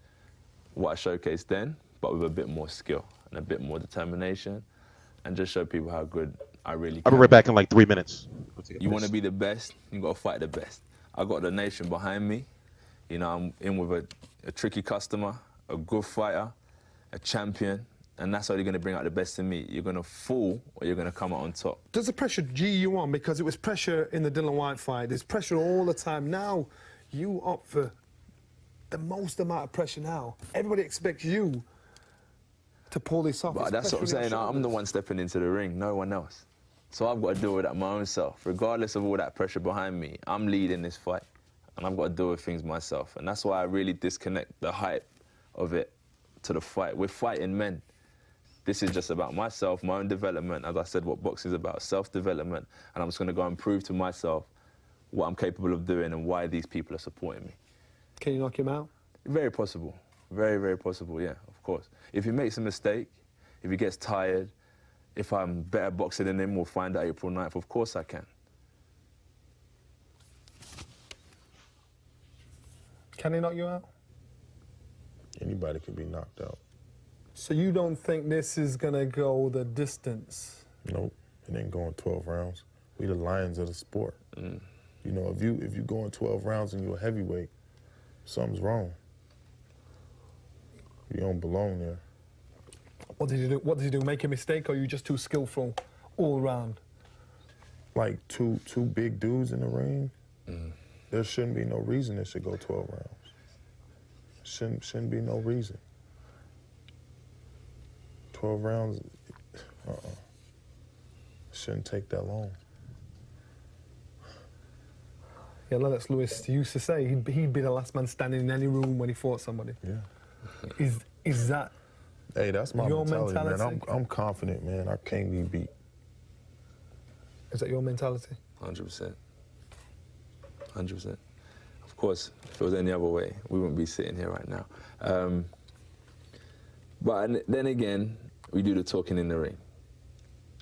what I showcased then, but with a bit more skill and a bit more determination, and just show people how good I really can. I'll be right back in like 3 minutes. You want to be the best, you got to fight the best. I got the nation behind me. You know, I'm in with a tricky customer, a good fighter, a champion, and that's how you're going to bring out the best in me. You're going to fall or you're going to come out on top. Does the pressure G you on? Because it was pressure in the Dillian Whyte fight. There's pressure all the time. Now, you opt for the most amount of pressure now. Everybody expects you to pull this off. But that's what I'm saying. I'm the one stepping into the ring, no one else. So I've got to deal with that my own self. Regardless of all that pressure behind me, I'm leading this fight, and I've got to deal with things myself. And that's why I really disconnect the hype of it to the fight. We're fighting men. This is just about myself, my own development. As I said, what boxing is about, self-development. And I'm just going to go and prove to myself what I'm capable of doing and why these people are supporting me. Can you knock him out? Very possible. Very, very possible, yeah, of course. If he makes a mistake, if he gets tired, if I'm better boxer than him, we'll find out April 9th. Of course I can. Can he knock you out? Anybody can be knocked out. So you don't think this is going to go the distance? Nope, it ain't going 12 rounds. We the lions of the sport. You know, if you going 12 rounds and you're a heavyweight, something's wrong. You don't belong there. What did you do? What did you do? Make a mistake, or are you just too skillful all round? Like two big dudes in the ring. There shouldn't be no reason it should go 12 rounds. Shouldn't be no reason. 12 rounds, shouldn't take that long. Yeah, Lennox Lewis used to say he'd be the last man standing in any room when he fought somebody. Yeah. Is that? Hey, that's my your mentality, man. I'm confident, man. I can't be beat. Is that your mentality? 100%. 100%. Of course, if it was any other way, we wouldn't be sitting here right now. But then again, we do the talking in the ring.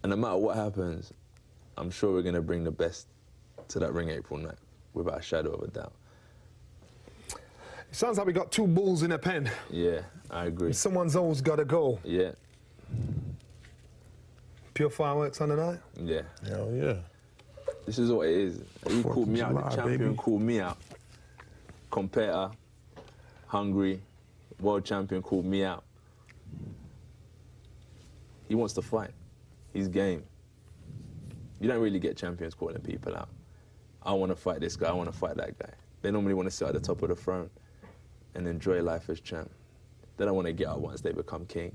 And no matter what happens, I'm sure we're going to bring the best to that ring April 9th, without a shadow of a doubt. It sounds like we got two bulls in a pen. Yeah, I agree. Someone's always got to go. Yeah. Pure fireworks on the night? Yeah. Hell yeah. This is what it is. You called me out, the champion called me out. Competitor, hungry, world champion called me out. He wants to fight. He's game. You don't really get champions calling people out. I want to fight this guy, I want to fight that guy. They normally want to sit at the top of the throne and enjoy life as champ. They don't want to get out once they become king.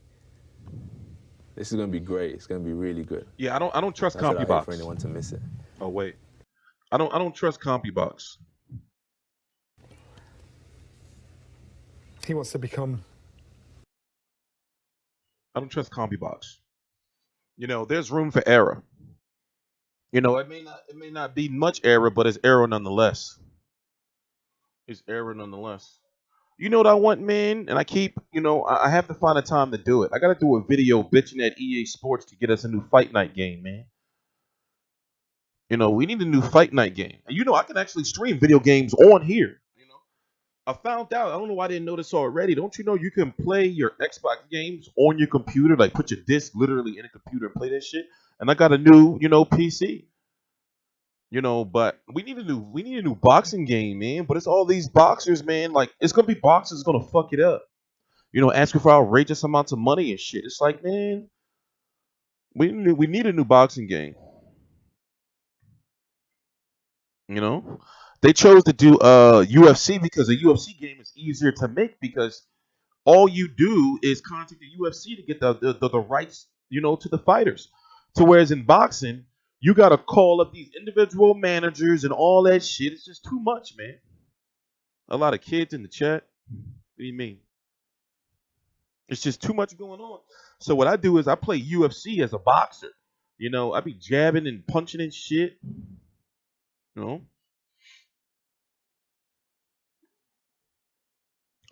This is going to be great. It's going to be really good. Yeah, I don't trust That's what I hate CompuBox. for anyone to miss it. Oh wait, I don't trust CompuBox. He wants to become. I don't trust CompuBox. You know, there's room for error. You know, it may not be much error, but it's error nonetheless. It's error nonetheless. You know what I want, man? And I keep, I have to find a time to do it. I got to do a video bitching at EA Sports to get us a new Fight Night game, man. You know, we need a new Fight Night game. And I can actually stream video games on here. I found out, I don't know why I didn't know this already. Don't you know you can play your Xbox games on your computer? Like put your disc literally in a computer and play that shit. And I got a new, PC. But we need a new boxing game, man. But it's all these boxers, man. Like it's gonna be boxers gonna fuck it up. Asking for outrageous amounts of money and shit. It's like, man, we need a new boxing game. They chose to do UFC because a UFC game is easier to make because all you do is contact the UFC to get the rights, to the fighters. So whereas in boxing, you got to call up these individual managers and all that shit. It's just too much, man. A lot of kids in the chat. What do you mean? It's just too much going on. So what I do is I play UFC as a boxer. I be jabbing and punching and shit.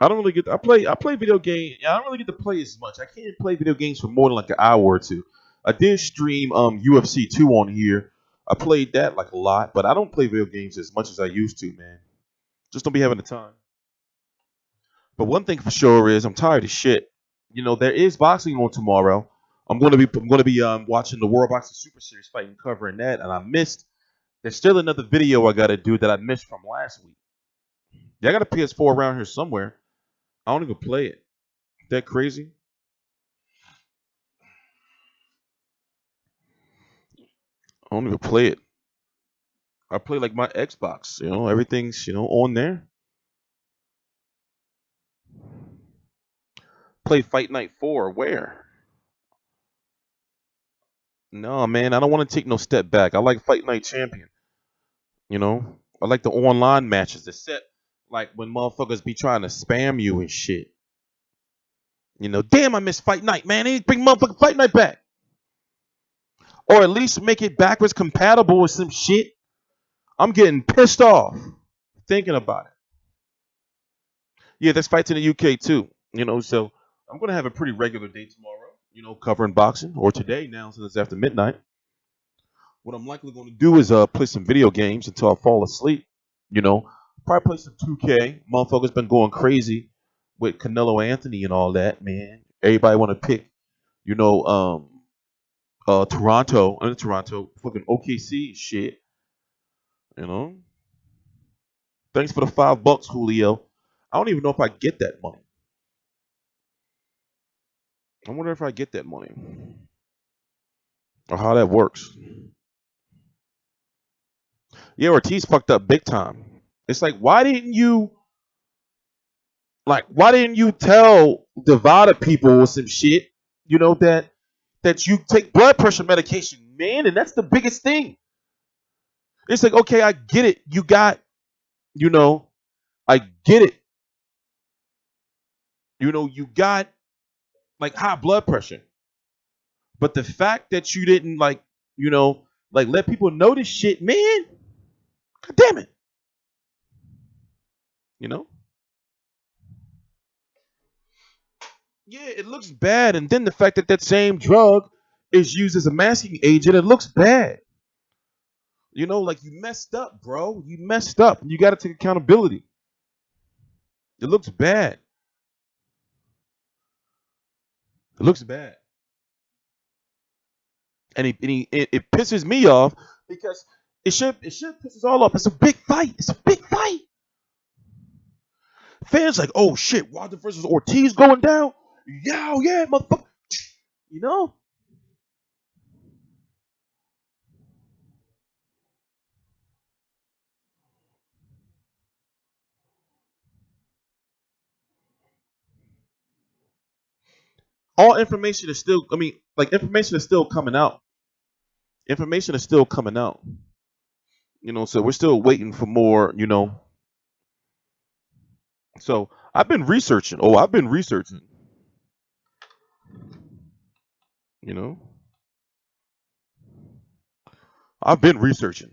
I don't really get. I play video games. I don't really get to play as much. I can't play video games for more than like an hour or two. I did stream UFC 2 on here. I played that like a lot, but I don't play video games as much as I used to, man. Just don't be having the time. But one thing for sure is I'm tired of shit. There is boxing on tomorrow. I'm gonna be watching the World Boxing Super Series fight and covering that, and I missed. There's still another video I gotta do that I missed from last week. Yeah, I got a PS4 around here somewhere. I don't even play it. That crazy? I don't even play it. I play like my Xbox. Everything's on there. Play Fight Night 4. Where? No, man. I don't want to take no step back. I like Fight Night Champion. I like the online matches. The set, like when motherfuckers be trying to spam you and shit. Damn, I miss Fight Night, man. They need to bring motherfucking Fight Night back. Or at least make it backwards compatible with some shit. I'm getting pissed off thinking about it. Yeah, there's fights in the UK too. So I'm going to have a pretty regular day tomorrow, covering boxing. Or today now, since it's after midnight. What I'm likely going to do is play some video games until I fall asleep. Probably play some 2K. Motherfuckers been going crazy with Canelo Anthony and all that, man. Everybody want to pick, Toronto, fucking OKC shit. Thanks for the $5, Julio. I don't even know if I get that money. I wonder if I get that money or how that works. Yeah, Ortiz fucked up big time. It's like, why didn't you tell the VADA people some shit, that you take blood pressure medication, man, and that's the biggest thing. It's like, okay, I get it. You got, I get it. You got like high blood pressure. But the fact that you didn't let people know this shit, man, god damn it. Yeah, it looks bad. And then the fact that that same drug is used as a masking agent, it looks bad. Like you messed up, bro. You messed up. You got to take accountability. It looks bad. It looks bad. And it pisses me off because it should piss us all off. It's a big fight. It's a big fight. Fans like, oh shit, Wilder versus Ortiz going down? Yeah, motherfucker. all information is still. I mean, like information is still coming out. Information is still coming out. You know, so we're still waiting for more. You know. So I've been researching. Oh, I've been researching. You know, I've been researching.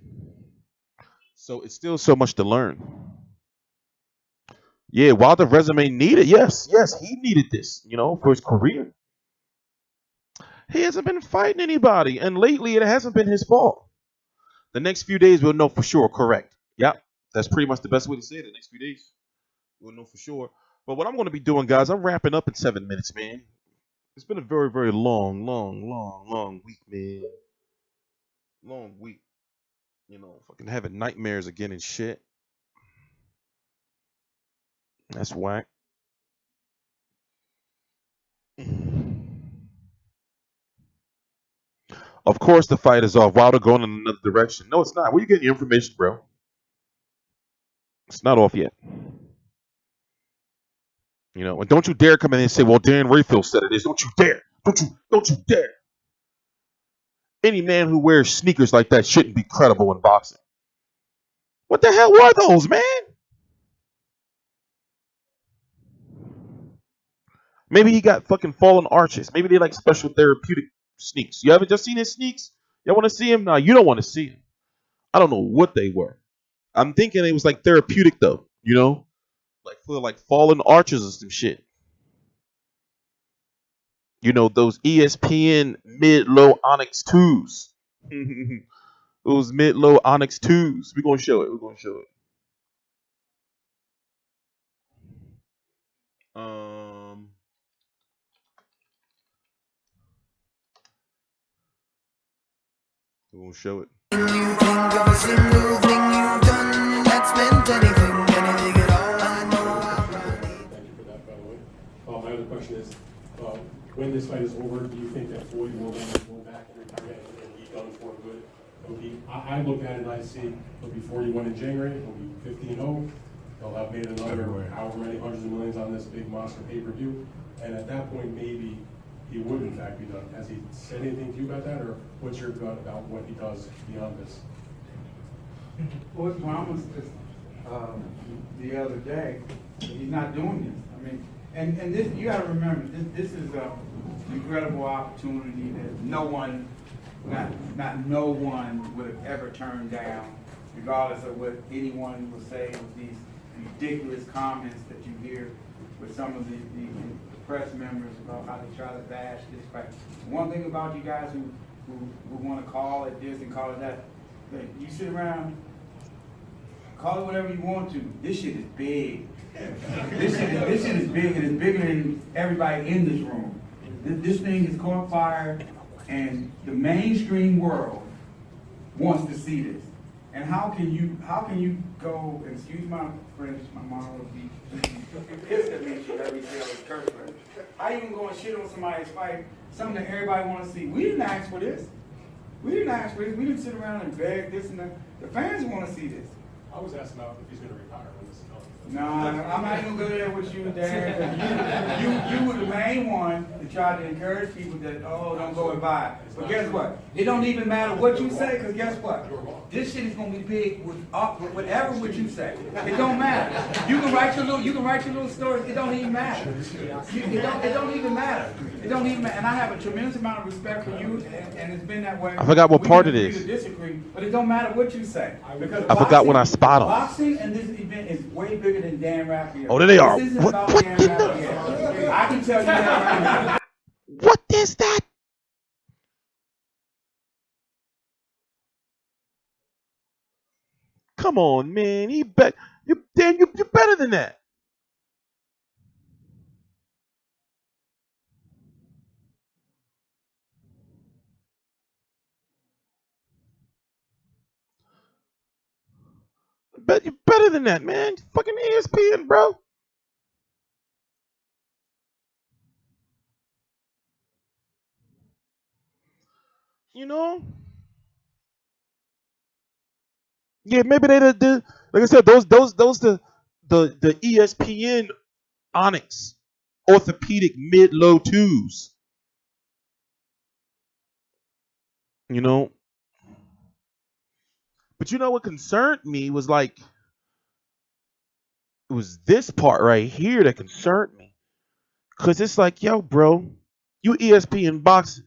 So it's still so much to learn. Yeah, while the resume needed, yes, he needed this, you know, for his career. He hasn't been fighting anybody, and lately it hasn't been his fault. The next few days we'll know for sure, correct. Yep, that's pretty much the best way to say it. The next few days we'll know for sure. But what I'm going to be doing, guys, I'm wrapping up in 7 minutes, man. It's been a very, very long week, man. Long week. You know, fucking having nightmares again and shit. That's whack. Of course the fight is off. Wilder going in another direction. No, it's not. Where you getting your information, bro? It's not off yet. You know, and don't you dare come in and say, well, Dan Rayfield said it is. Don't you dare. Don't you dare. Any man who wears sneakers like that shouldn't be credible in boxing. What the hell were those, man? Maybe he got fucking fallen arches. Maybe they like special therapeutic sneaks. You haven't just seen his sneaks? Y'all want to see him? No, you don't want to see him. I don't know what they were. I'm thinking it was like therapeutic though, you know? Like for like fallen arches or some shit. You know, those ESPN mid-low Onyx 2s. Those mid-low Onyx 2s. We're going to show it. We're going to show it. We're going to show it. You think of a single thing you've done that's meant anything at all. I know. Thank you for that, by the way. My other question is, when this fight is over, do you think that Floyd will then go back and retire and be done for good? I look at it and I see he'll be 41 in January, he'll be 15-0. They'll have made another however many hundreds of millions on this big monster pay-per-view. And at that point, maybe he would in fact be done. Has he said anything to you about that, or what's your gut about what he does beyond this? Well, he promised this the other day that he's not doing this. I mean, and this, you got to remember, this is an incredible opportunity that no one, not no one would have ever turned down, regardless of what anyone will say with these ridiculous comments that you hear with some of the press members about how they try to bash this fight. One thing about you guys who want to call it this and call it that you sit around, call it whatever you want to. This shit is big. This shit is big, and it's bigger than everybody in this room. This thing has caught fire, and the mainstream world wants to see this. And how can you go, excuse my French, my mom would be pissed at me if she let me say all this curse word. How you gonna go and shit on somebody's fight, something that everybody wanna see? We didn't ask for this. We didn't ask for this. We didn't sit around and beg this and that. The fans wanna see this. I was asking about if he's gonna retire when this is done. No, I'm not even good there with you, Dad. You were the main one to try to encourage people that, don't go and buy it. But guess what? It don't even matter what you say, because guess what? This shit is gonna be big with whatever what you say. It don't matter. You can write your little stories. It don't even matter. It don't even matter. It don't even matter. And I have a tremendous amount of respect for you, and it's been that way. I forgot what part it is. We disagree, but it don't matter what you say. Because I forgot when I spot them. Boxing and this event is way bigger than Dan Raphael. Oh, there they are. This isn't about Dan Raphael. I can tell you that right now. What is that? Come on, man. You you're better than that. Bet you're better than that, man. Fucking ESPN, bro. You know? Yeah, maybe they did. Like I said, those the ESPN Onyx orthopedic mid-low 2s. You know, but you know what concerned me was like it was this part right here that concerned me. Cause it's like, yo, bro, you ESPN boxing.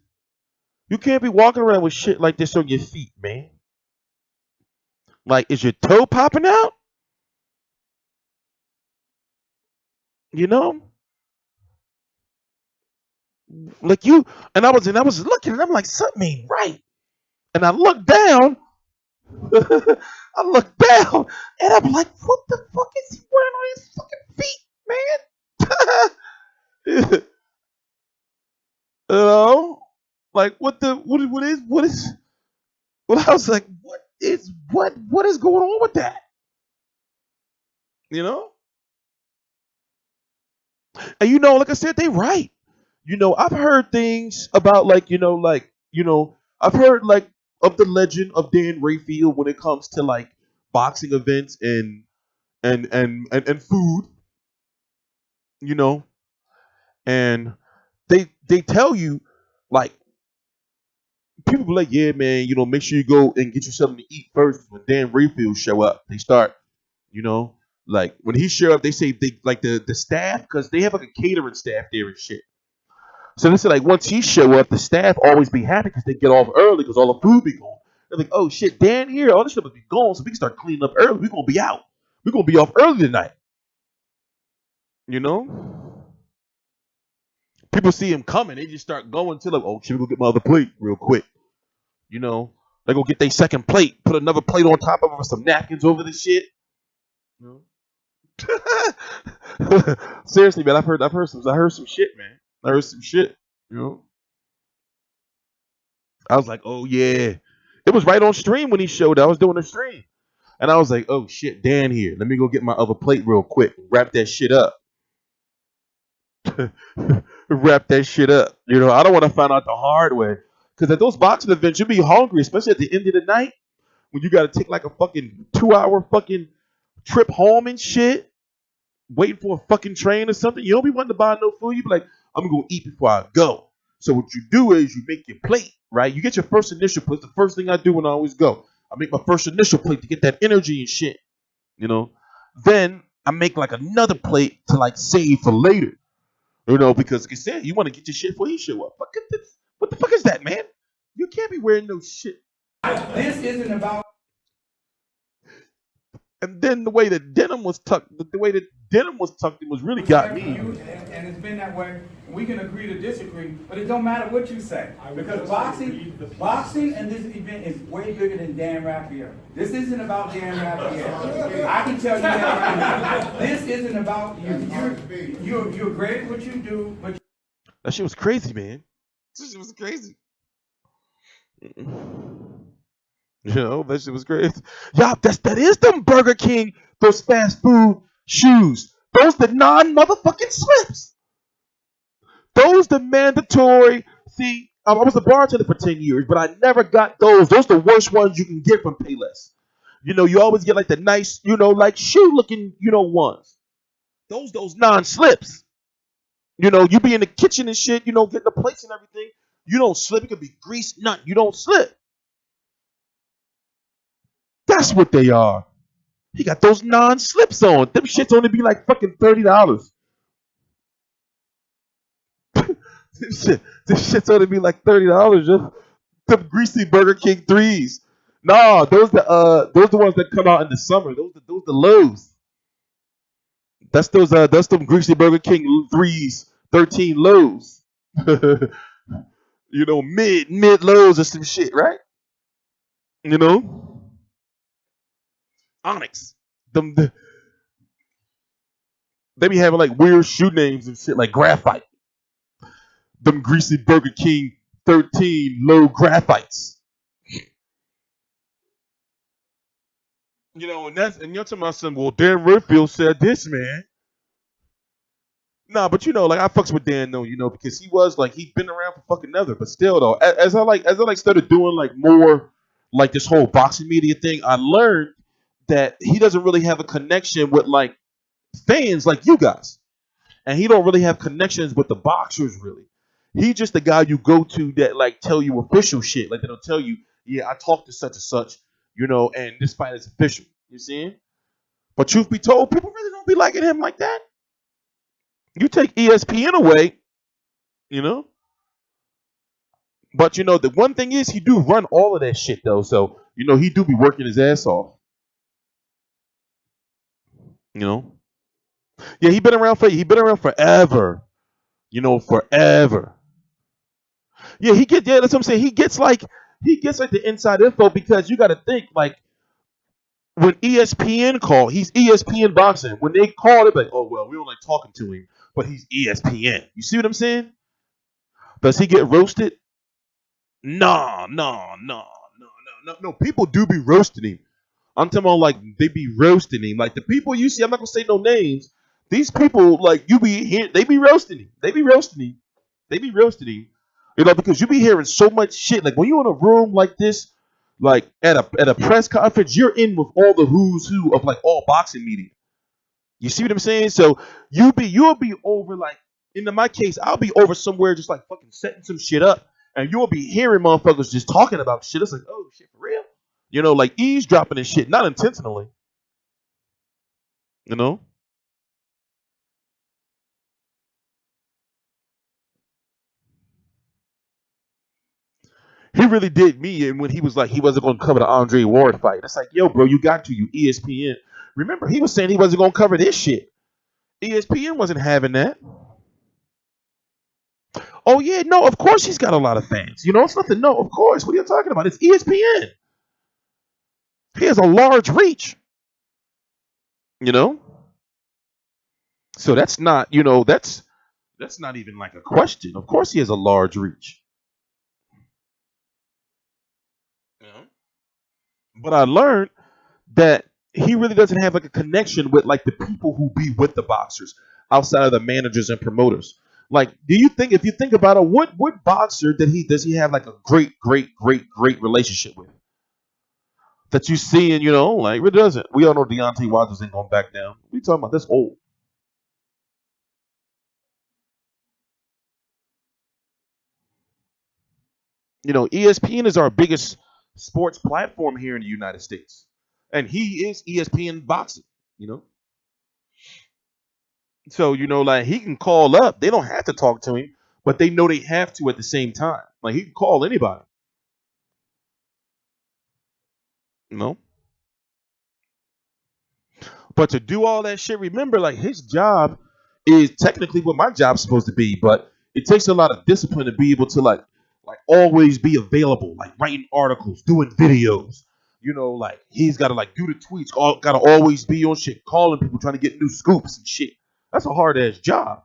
You can't be walking around with shit like this on your feet, man. Like, is your toe popping out? You know? Like you and I was looking and I'm like, something ain't right. And I look down, I look down, and I'm like, what the fuck is he wearing on his fucking feet, man? You know? Like what is well, I was like, what is going on with that? You know? And you know, like I said, they right. You know, I've heard things about I've heard like of the legend of Dan Rayfield when it comes to like boxing events and food, you know, and they tell you like people be like, yeah, man, you know, make sure you go and get you something to eat first. When Dan Rayfield show up, they start, you know, like when he show up, they say they like the staff because they have like a catering staff there and shit. So they say like once he show up, the staff always be happy because they get off early because all the food be gone. They're like, oh shit, Dan here, all this stuff will be gone, so we can start cleaning up early. We're gonna be out. We're gonna be off early tonight. You know? People see him coming, they just start going to like, oh shit, we gonna get my other plate real quick. You know? They go get their second plate, put another plate on top of it with some napkins over the shit. You know? Seriously, man, I heard some shit, man. I heard some shit. You know? I was like, oh yeah. It was right on stream when he showed up. I was doing a stream. And I was like, oh shit, Dan here. Let me go get my other plate real quick. Wrap that shit up. Wrap that shit up. You know, I don't want to find out the hard way. Because at those boxing events, you'll be hungry, especially at the end of the night when you got to take like a fucking 2-hour fucking trip home and shit, waiting for a fucking train or something. You don't be wanting to buy no food. You be like, I'm going to eat before I go. So what you do is you make your plate, right? You get your first initial plate. The first thing I do when I always go, I make my first initial plate to get that energy and shit, you know? Then I make like another plate to like save for later. You know, because like I said, you want to get your shit before he show up. What the fuck is that, man? You can't be wearing no shit. This isn't about. And then the way the denim was tucked, in was really got me. And it's been that way. We can agree to disagree, but it don't matter what you say because boxing, and this event is way bigger than Dan Raphael. This isn't about Dan Raphael. I can tell you that. This isn't about you. You're great at what you do, but that shit was crazy, man. That shit was crazy. You know, that shit was great. Yeah, that is them Burger King, those fast food shoes. Those the non-motherfucking slips. Those the mandatory. See, I was a bartender for 10 years, but I never got those. Those the worst ones you can get from Payless. You know, you always get like the nice, you know, like shoe-looking, you know, ones. Those non-slips. You know, you be in the kitchen and shit, you know, getting the plates and everything. You don't slip. It could be greased nut. You don't slip. That's what they are. He got those non-slips on. Them shits only be like fucking $30. This shits only be like $30. Yo. Them greasy Burger King 3s. Nah, those the ones that come out in the summer. Those the lows. That's them greasy Burger King 3s, 13 lows. You know, mid lows or some shit, right? You know? Onyx. They be having like weird shoe names and shit like Graphite. Them greasy Burger King 13 low graphites. You know, and you're talking about some, well, Dan Rayfield said this, man. Nah, but you know, like I fucks with Dan though, you know, because he'd been around for fucking ever, but still though, as I started doing like more like this whole boxing media thing, I learned that he doesn't really have a connection with like fans like you guys. And he don't really have connections with the boxers really. He's just the guy you go to that like tell you official shit. Like they'll tell you, yeah, I talked to such and such, and this fight is official. You see? But truth be told, people really don't be liking him like that. You take ESPN away, you know. But the one thing is he do run all of that shit though. So, he do be working his ass off. Yeah, he been around forever. Forever. Yeah, that's what I'm saying. He gets like the inside info because you gotta think like when ESPN call, he's ESPN boxing. When they call, they're like, oh well, we don't like talking to him, but he's ESPN. You see what I'm saying? Does he get roasted? No. People do be roasting him. I'm talking about like they be roasting him. Like the people you see, I'm not gonna say no names. These people, like you be here, they be roasting him. Because you be hearing so much shit. Like when you in a room like this, like at a press conference, you're in with all the who's who of like all boxing media. You see what I'm saying? So you'll be over like in my case, I'll be over somewhere just like fucking setting some shit up, and you'll be hearing motherfuckers just talking about shit. It's like, oh shit, for real? Like eavesdropping and shit, not intentionally. You know? He really did me, and when he was like he wasn't going to cover the Andre Ward fight. It's like, yo, bro, you got to, you ESPN. Remember, he was saying he wasn't going to cover this shit. ESPN wasn't having that. Oh yeah, no, of course he's got a lot of fans. It's nothing. No, of course. What are you talking about? It's ESPN. He has a large reach. So that's not, that's not even like a question. Of course he has a large reach. But I learned that he really doesn't have like a connection with like the people who be with the boxers outside of the managers and promoters. Like, if you think about it, what boxer does he have like a great relationship with? That you see and like it doesn't. We all know Deontay Wilder ain't going back down. We talking about this old. ESPN is our biggest sports platform here in the United States. And he is ESPN boxing, So, like he can call up. They don't have to talk to him, but they know they have to at the same time. Like he can call anybody. But to do all that shit, remember, like his job is technically what my job's supposed to be, but it takes a lot of discipline to be able to like always be available, like writing articles, doing videos. Like he's got to like do the tweets, got to always be on shit, calling people, trying to get new scoops and shit. That's a hard ass job,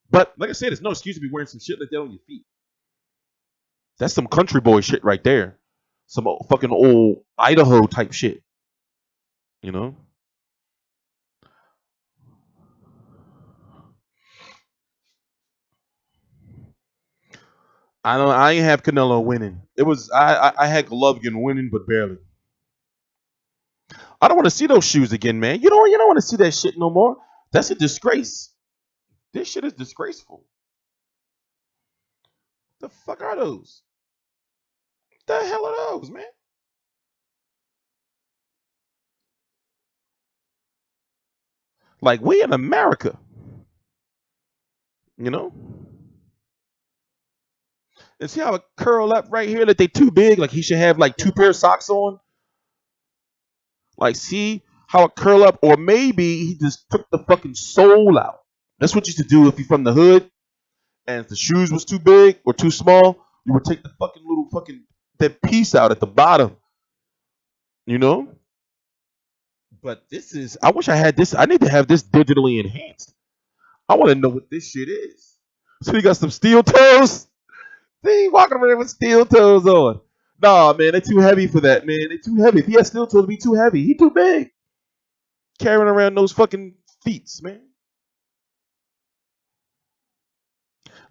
But like I said, there's no excuse to be wearing some shit like that on your feet. That's some country boy shit right there. Some fucking old Idaho type shit. I ain't have Canelo winning. It was I had Golovkin winning, but barely. I don't want to see those shoes again, man. You don't want to see that shit no more. That's a disgrace. This shit is disgraceful. The fuck are those? The hell are those, man? Like we in America, you know? And see how it curl up right here? That they too big. Like he should have like two pair of socks on. Like see how it curl up, or maybe he just took the fucking sole out. That's what you used to do if you're from the hood, and if the shoes was too big or too small, you would take the fucking little fucking that piece out at the bottom. But this is. I wish I had this. I need to have this digitally enhanced. I want to know what this shit is. So you got some steel toes. See, walking around with steel toes on. Nah, man, they're too heavy for that, man. They're too heavy. If he has steel toes, it'd be too heavy. He too big. Carrying around those fucking feet, man.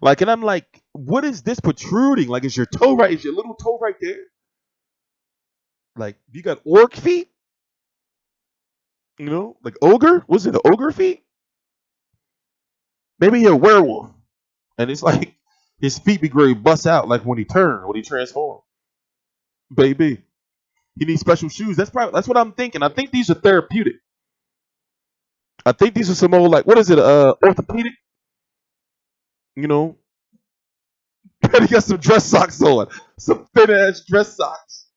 Like, and I'm like, what is this protruding? Like, is your toe right? Is your little toe right there? Like, you got orc feet? Like ogre? Was it the ogre feet? Maybe he a werewolf, and it's like his feet be great, bust out like when he transform. Baby, he needs special shoes. That's what I'm thinking. I think these are therapeutic. I think these are some old like what is it? Orthopedic. You know, he got some dress socks on, some thin ass dress socks,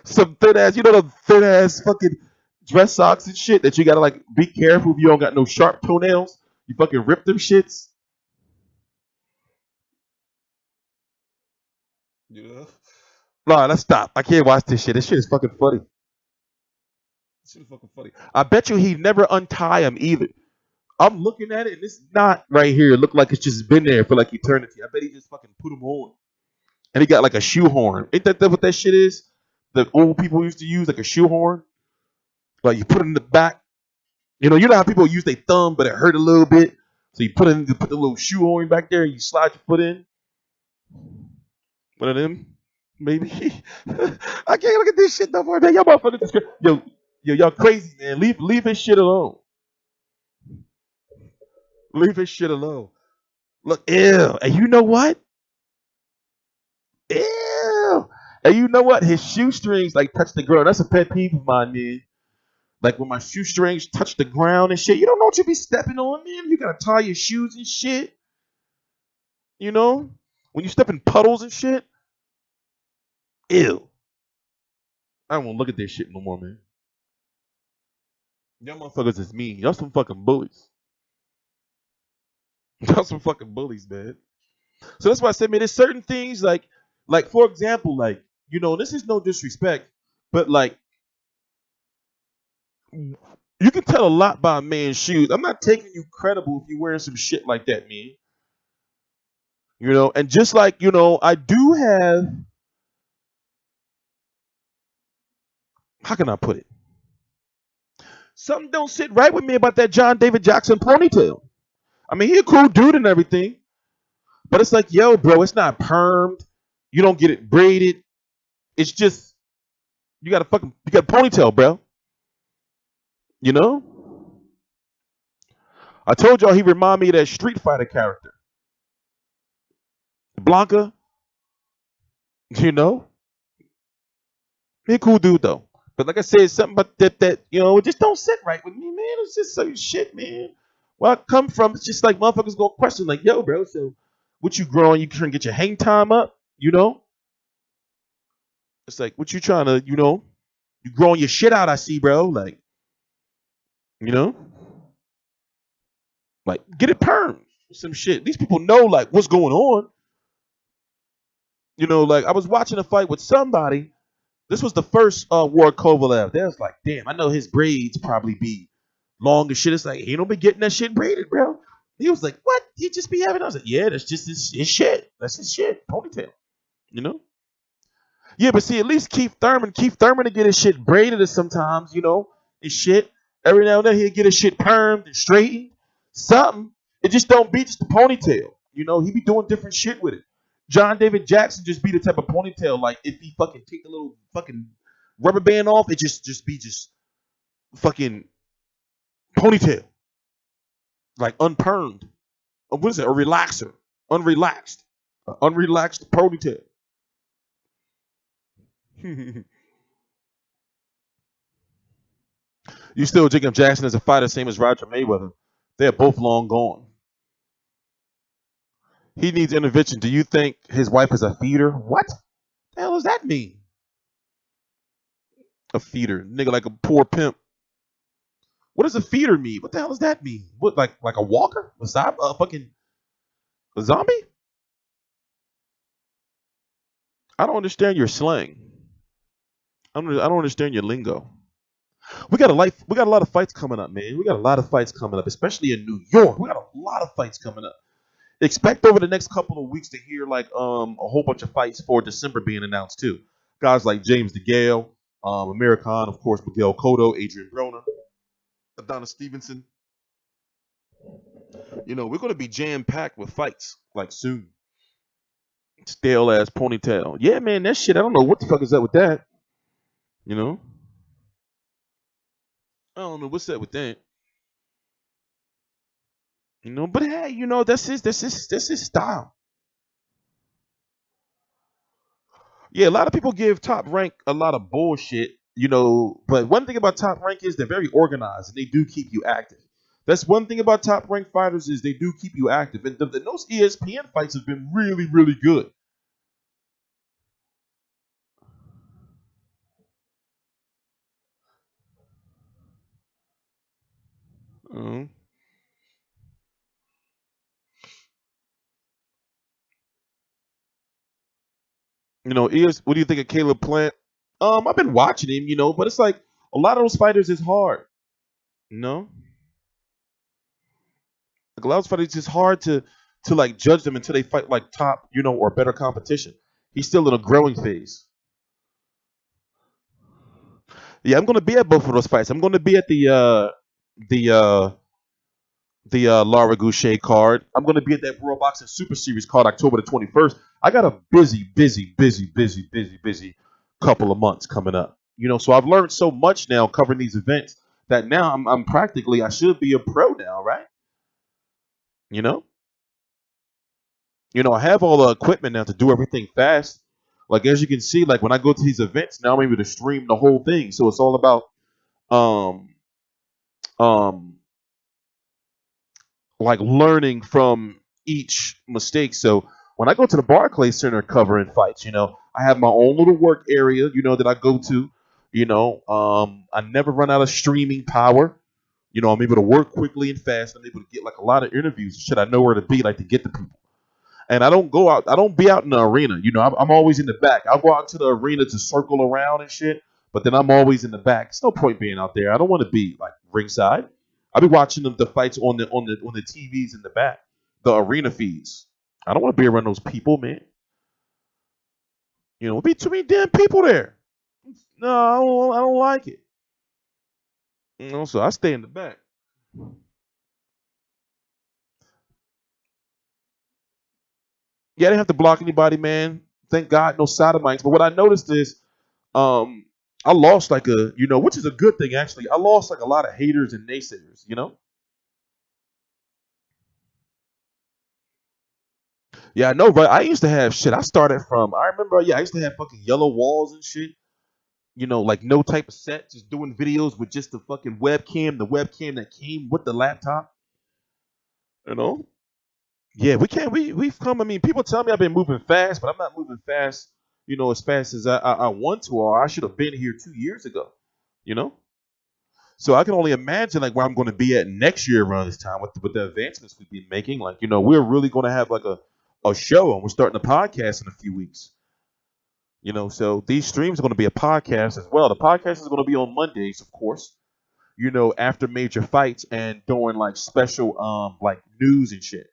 some thin ass. You know the thin ass fucking dress socks and shit that you gotta like be careful if you don't got no sharp toenails. You fucking rip them shits. You know? Nah, let's stop. I can't watch this shit. This shit is fucking funny. This shit is fucking funny. I bet you he never untie him either. I'm looking at it and it's not right here. It look like it's just been there for like eternity. I bet he just fucking put him on. And he got like a shoehorn. Ain't that what that shit is? The old people used to use like a shoehorn. Like you put it in the back. You know how people use their thumb, but it hurt a little bit. So you put the little shoehorn back there and you slide your foot in. One of them, maybe. I can't look at this shit no more, man. Y'all motherfuckers, yo, y'all crazy, man. Leave his shit alone. Leave his shit alone. Look, ew. And you know what? Ew. And you know what? His shoestrings like touch the ground. That's a pet peeve of mine, man. Like when my shoestrings touch the ground and shit. You don't know what you be stepping on, man. You gotta tie your shoes and shit. You know? When you step in puddles and shit. Ew. I don't want to look at this shit no more, man. Y'all motherfuckers is mean. Y'all some fucking bullies. Y'all some fucking bullies, man. So that's why I said, man, there's certain things like for example, like, you know, this is no disrespect, but like, you can tell a lot by a man's shoes. I'm not taking you credible if you're wearing some shit like that, man. You know, and just like, you know, I do have, how can I put it? Something don't sit right with me about that John David Jackson ponytail. I mean, he a cool dude and everything, but it's like, yo, bro, it's not permed. You don't get it braided. It's just, you got a ponytail, bro. You know? I told y'all he remind me of that Street Fighter character. Blanca. You know? He a cool dude, though. But like I said, something about that, you know, it just don't sit right with me, man. It's just so shit, man. Where I come from, it's just like motherfuckers gonna question, like, yo, bro, so what you growing? You trying to get your hang time up? You know? It's like, what you trying to, you know? You growing your shit out, I see, bro. Like, you know? Like, get it permed. Some shit. These people know, like, what's going on. You know, like, I was watching a fight with somebody. This was the first War Kovalev. They was like, damn, I know his braids probably be long as shit. It's like, he don't be getting that shit braided, bro. He was like, what? He just be having? I was like, yeah, that's just his shit. That's his shit. Ponytail. You know? Yeah, but see, at least Keith Thurman to get his shit braided or sometimes, you know, his shit. Every now and then he'll get his shit permed and straightened. Something. It just don't be just the ponytail. You know, he be doing different shit with it. John David Jackson just be the type of ponytail, like if he fucking take the little fucking rubber band off, it just be fucking ponytail. Like unpermed. What is it? A relaxer. Unrelaxed. Unrelaxed ponytail. You still Jacob Jackson as a fighter, same as Roger Mayweather. They're both long gone. He needs intervention. Do you think his wife is a feeder? What the hell does that mean? A feeder. Nigga like a poor pimp. What does a feeder mean? What the hell does that mean? What, like a walker? A fucking a zombie? I don't understand your slang. I don't understand your lingo. We got a lot of fights coming up, man. We got a lot of fights coming up, especially in New York. We got a lot of fights coming up. Expect over the next couple of weeks to hear like a whole bunch of fights for December being announced too. Guys like James DeGale, Amir Khan, of course, Miguel Cotto, Adrian Broner, Adonis Stevenson. You know, we're gonna be jam packed with fights like soon. Stale ass ponytail. Yeah, man, that shit. I don't know what the fuck is up with that. You know, I don't know what's up with that. But hey, that's his style. Yeah, a lot of people give Top Rank a lot of bullshit, but one thing about Top Rank is they're very organized and they do keep you active. That's one thing about Top Rank fighters is they do keep you active. And those ESPN fights have been really, really good. Mhm. What do you think of Caleb Plant? I've been watching him, but it's like a lot of those fighters is hard. You know, like a lot of those fighters is hard to like judge them until they fight like top, or better competition. He's still in a growing phase. Yeah, I'm gonna be at both of those fights. I'm gonna be at the uh the Lara Goucher card. I'm gonna be at that World Boxing Super Series card October the 21st. I got a busy couple of months coming up. So I've learned so much now covering these events that now I'm practically I should be a pro now, right? You know, I have all the equipment now to do everything fast. Like as you can see, like when I go to these events now, I'm able to stream the whole thing. So it's all about um um like learning from each mistake. So when I go to the Barclays Center covering fights, I have my own little work area, that I go to. I never run out of streaming power. I'm able to work quickly and fast. I'm able to get like a lot of interviews. Shit, I know where to be, like to get the people. And I don't go out. I don't be out in the arena. I'm always in the back. I'll go out to the arena to circle around and shit. But then I'm always in the back. It's no point being out there. I don't want to be like ringside. I'll be watching the fights on the TVs in the back, the arena feeds. I don't want to be around those people, man. There'll be too many damn people there. No, I don't like it. So I stay in the back. Yeah, I didn't have to block anybody, man. Thank God, no sodomites. But what I noticed is, um, I lost like which is a good thing actually. I lost like a lot of haters and naysayers. Yeah, I know, but I used to have shit. I started from. I remember, yeah, I used to have fucking yellow walls and shit. Like no type of set, just doing videos with just the fucking webcam, the webcam that came with the laptop. You know? Yeah, we can't. We've come. I mean, people tell me I've been moving fast, but I'm not moving fast. As fast as I want to, or I should have been here 2 years ago. You know. So I can only imagine like where I'm going to be at next year around this time with the advancements we've been making. Like we're really going to have like a show, and we're starting a podcast in a few weeks. So these streams are going to be a podcast as well. The podcast is going to be on Mondays, of course. After major fights and doing like special like news and shit.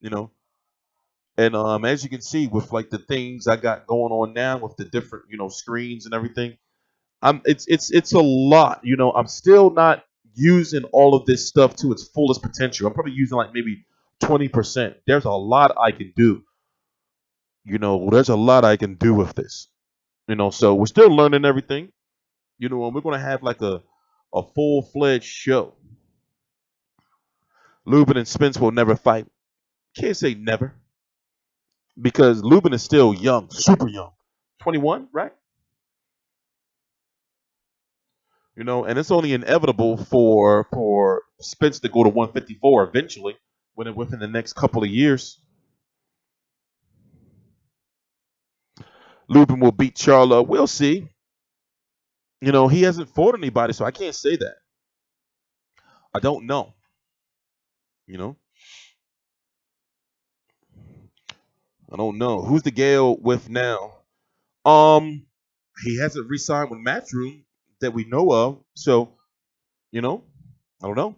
You know, and as you can see with like the things I got going on now with the different screens and everything, it's a lot. I'm still not using all of this stuff to its fullest potential. I'm probably using like maybe 20%. There's a lot I can do. There's a lot I can do with this. So we're still learning everything. And we're gonna have like a full-fledged show. Lubin and Spence will never fight. Can't say never because Lubin is still young, super young, 21, right? And it's only inevitable for Spence to go to 154 eventually, within the next couple of years. Lubin will beat Charlo. We'll see. He hasn't fought anybody, so I can't say that. I don't know. I don't know. Who's the Gale with now? He hasn't re-signed with Matchroom that we know of. So, I don't know.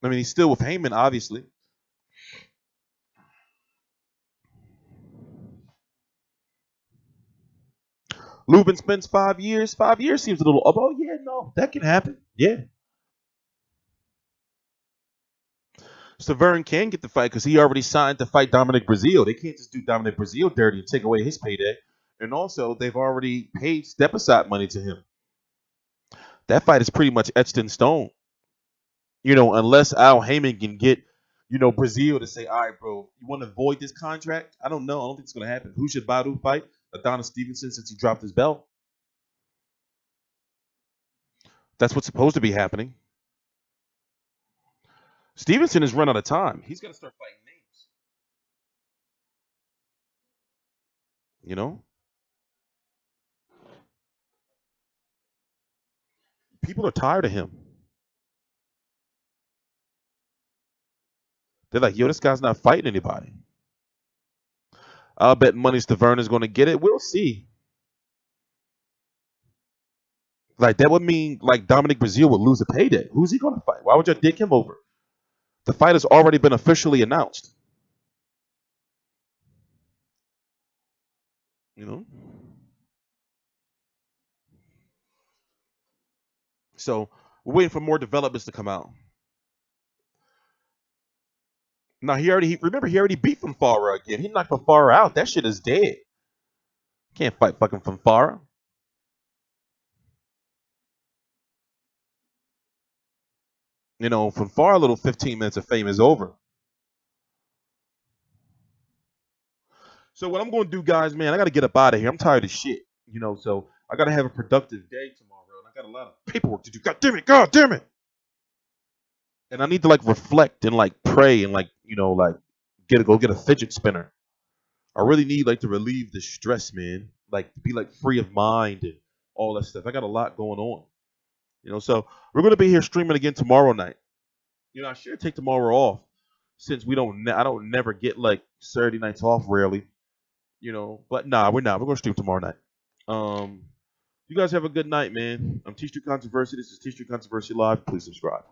I mean, he's still with Heyman, obviously. Lubin spends 5 years. 5 years seems a little. Oh yeah, no, that can happen. Yeah. Severn can get the fight because he already signed to fight Dominic Breazeale. They can't just do Dominic Breazeale dirty and take away his payday. And also, they've already paid step aside money to him. That fight is pretty much etched in stone. You know, unless Al Heyman can get, you know, Brazil to say, all right, bro, you want to void this contract? I don't know. I don't think it's going to happen. Who should Badu fight? Adonis Stevenson, since he dropped his belt. That's what's supposed to be happening. Stevenson has run out of time. He's got to start fighting names. You know? People are tired of him. They're like, yo, this guy's not fighting anybody. I'll bet money Stavern is going to get it. We'll see. Like, that would mean, like, Dominic Brazil would lose a payday. Who's he going to fight? Why would you dick him over? The fight has already been officially announced. You know? So, we're waiting for more developments to come out. Now, he already beat Fonfara again. He knocked Fonfara out. That shit is dead. Can't fight fucking Fonfara. You know, Fonfara, a little 15 minutes of fame is over. So what I'm going to do, guys, man, I got to get up out of here. I'm tired of shit. You know, so I got to have a productive day tomorrow. And I got a lot of paperwork to do. God damn it. And I need to, like, reflect and, like, pray and, like, you know, like, go get a fidget spinner. I really need, like, to relieve the stress, man. Like, to be, like, free of mind and all that stuff. I got a lot going on. You know, so we're going to be here streaming again tomorrow night. You know, I should take tomorrow off since I don't never get, like, Saturday nights off rarely. You know, but nah, we're not. We're going to stream tomorrow night. You guys have a good night, man. I'm T Street Controversy. This is T Street Controversy Live. Please subscribe.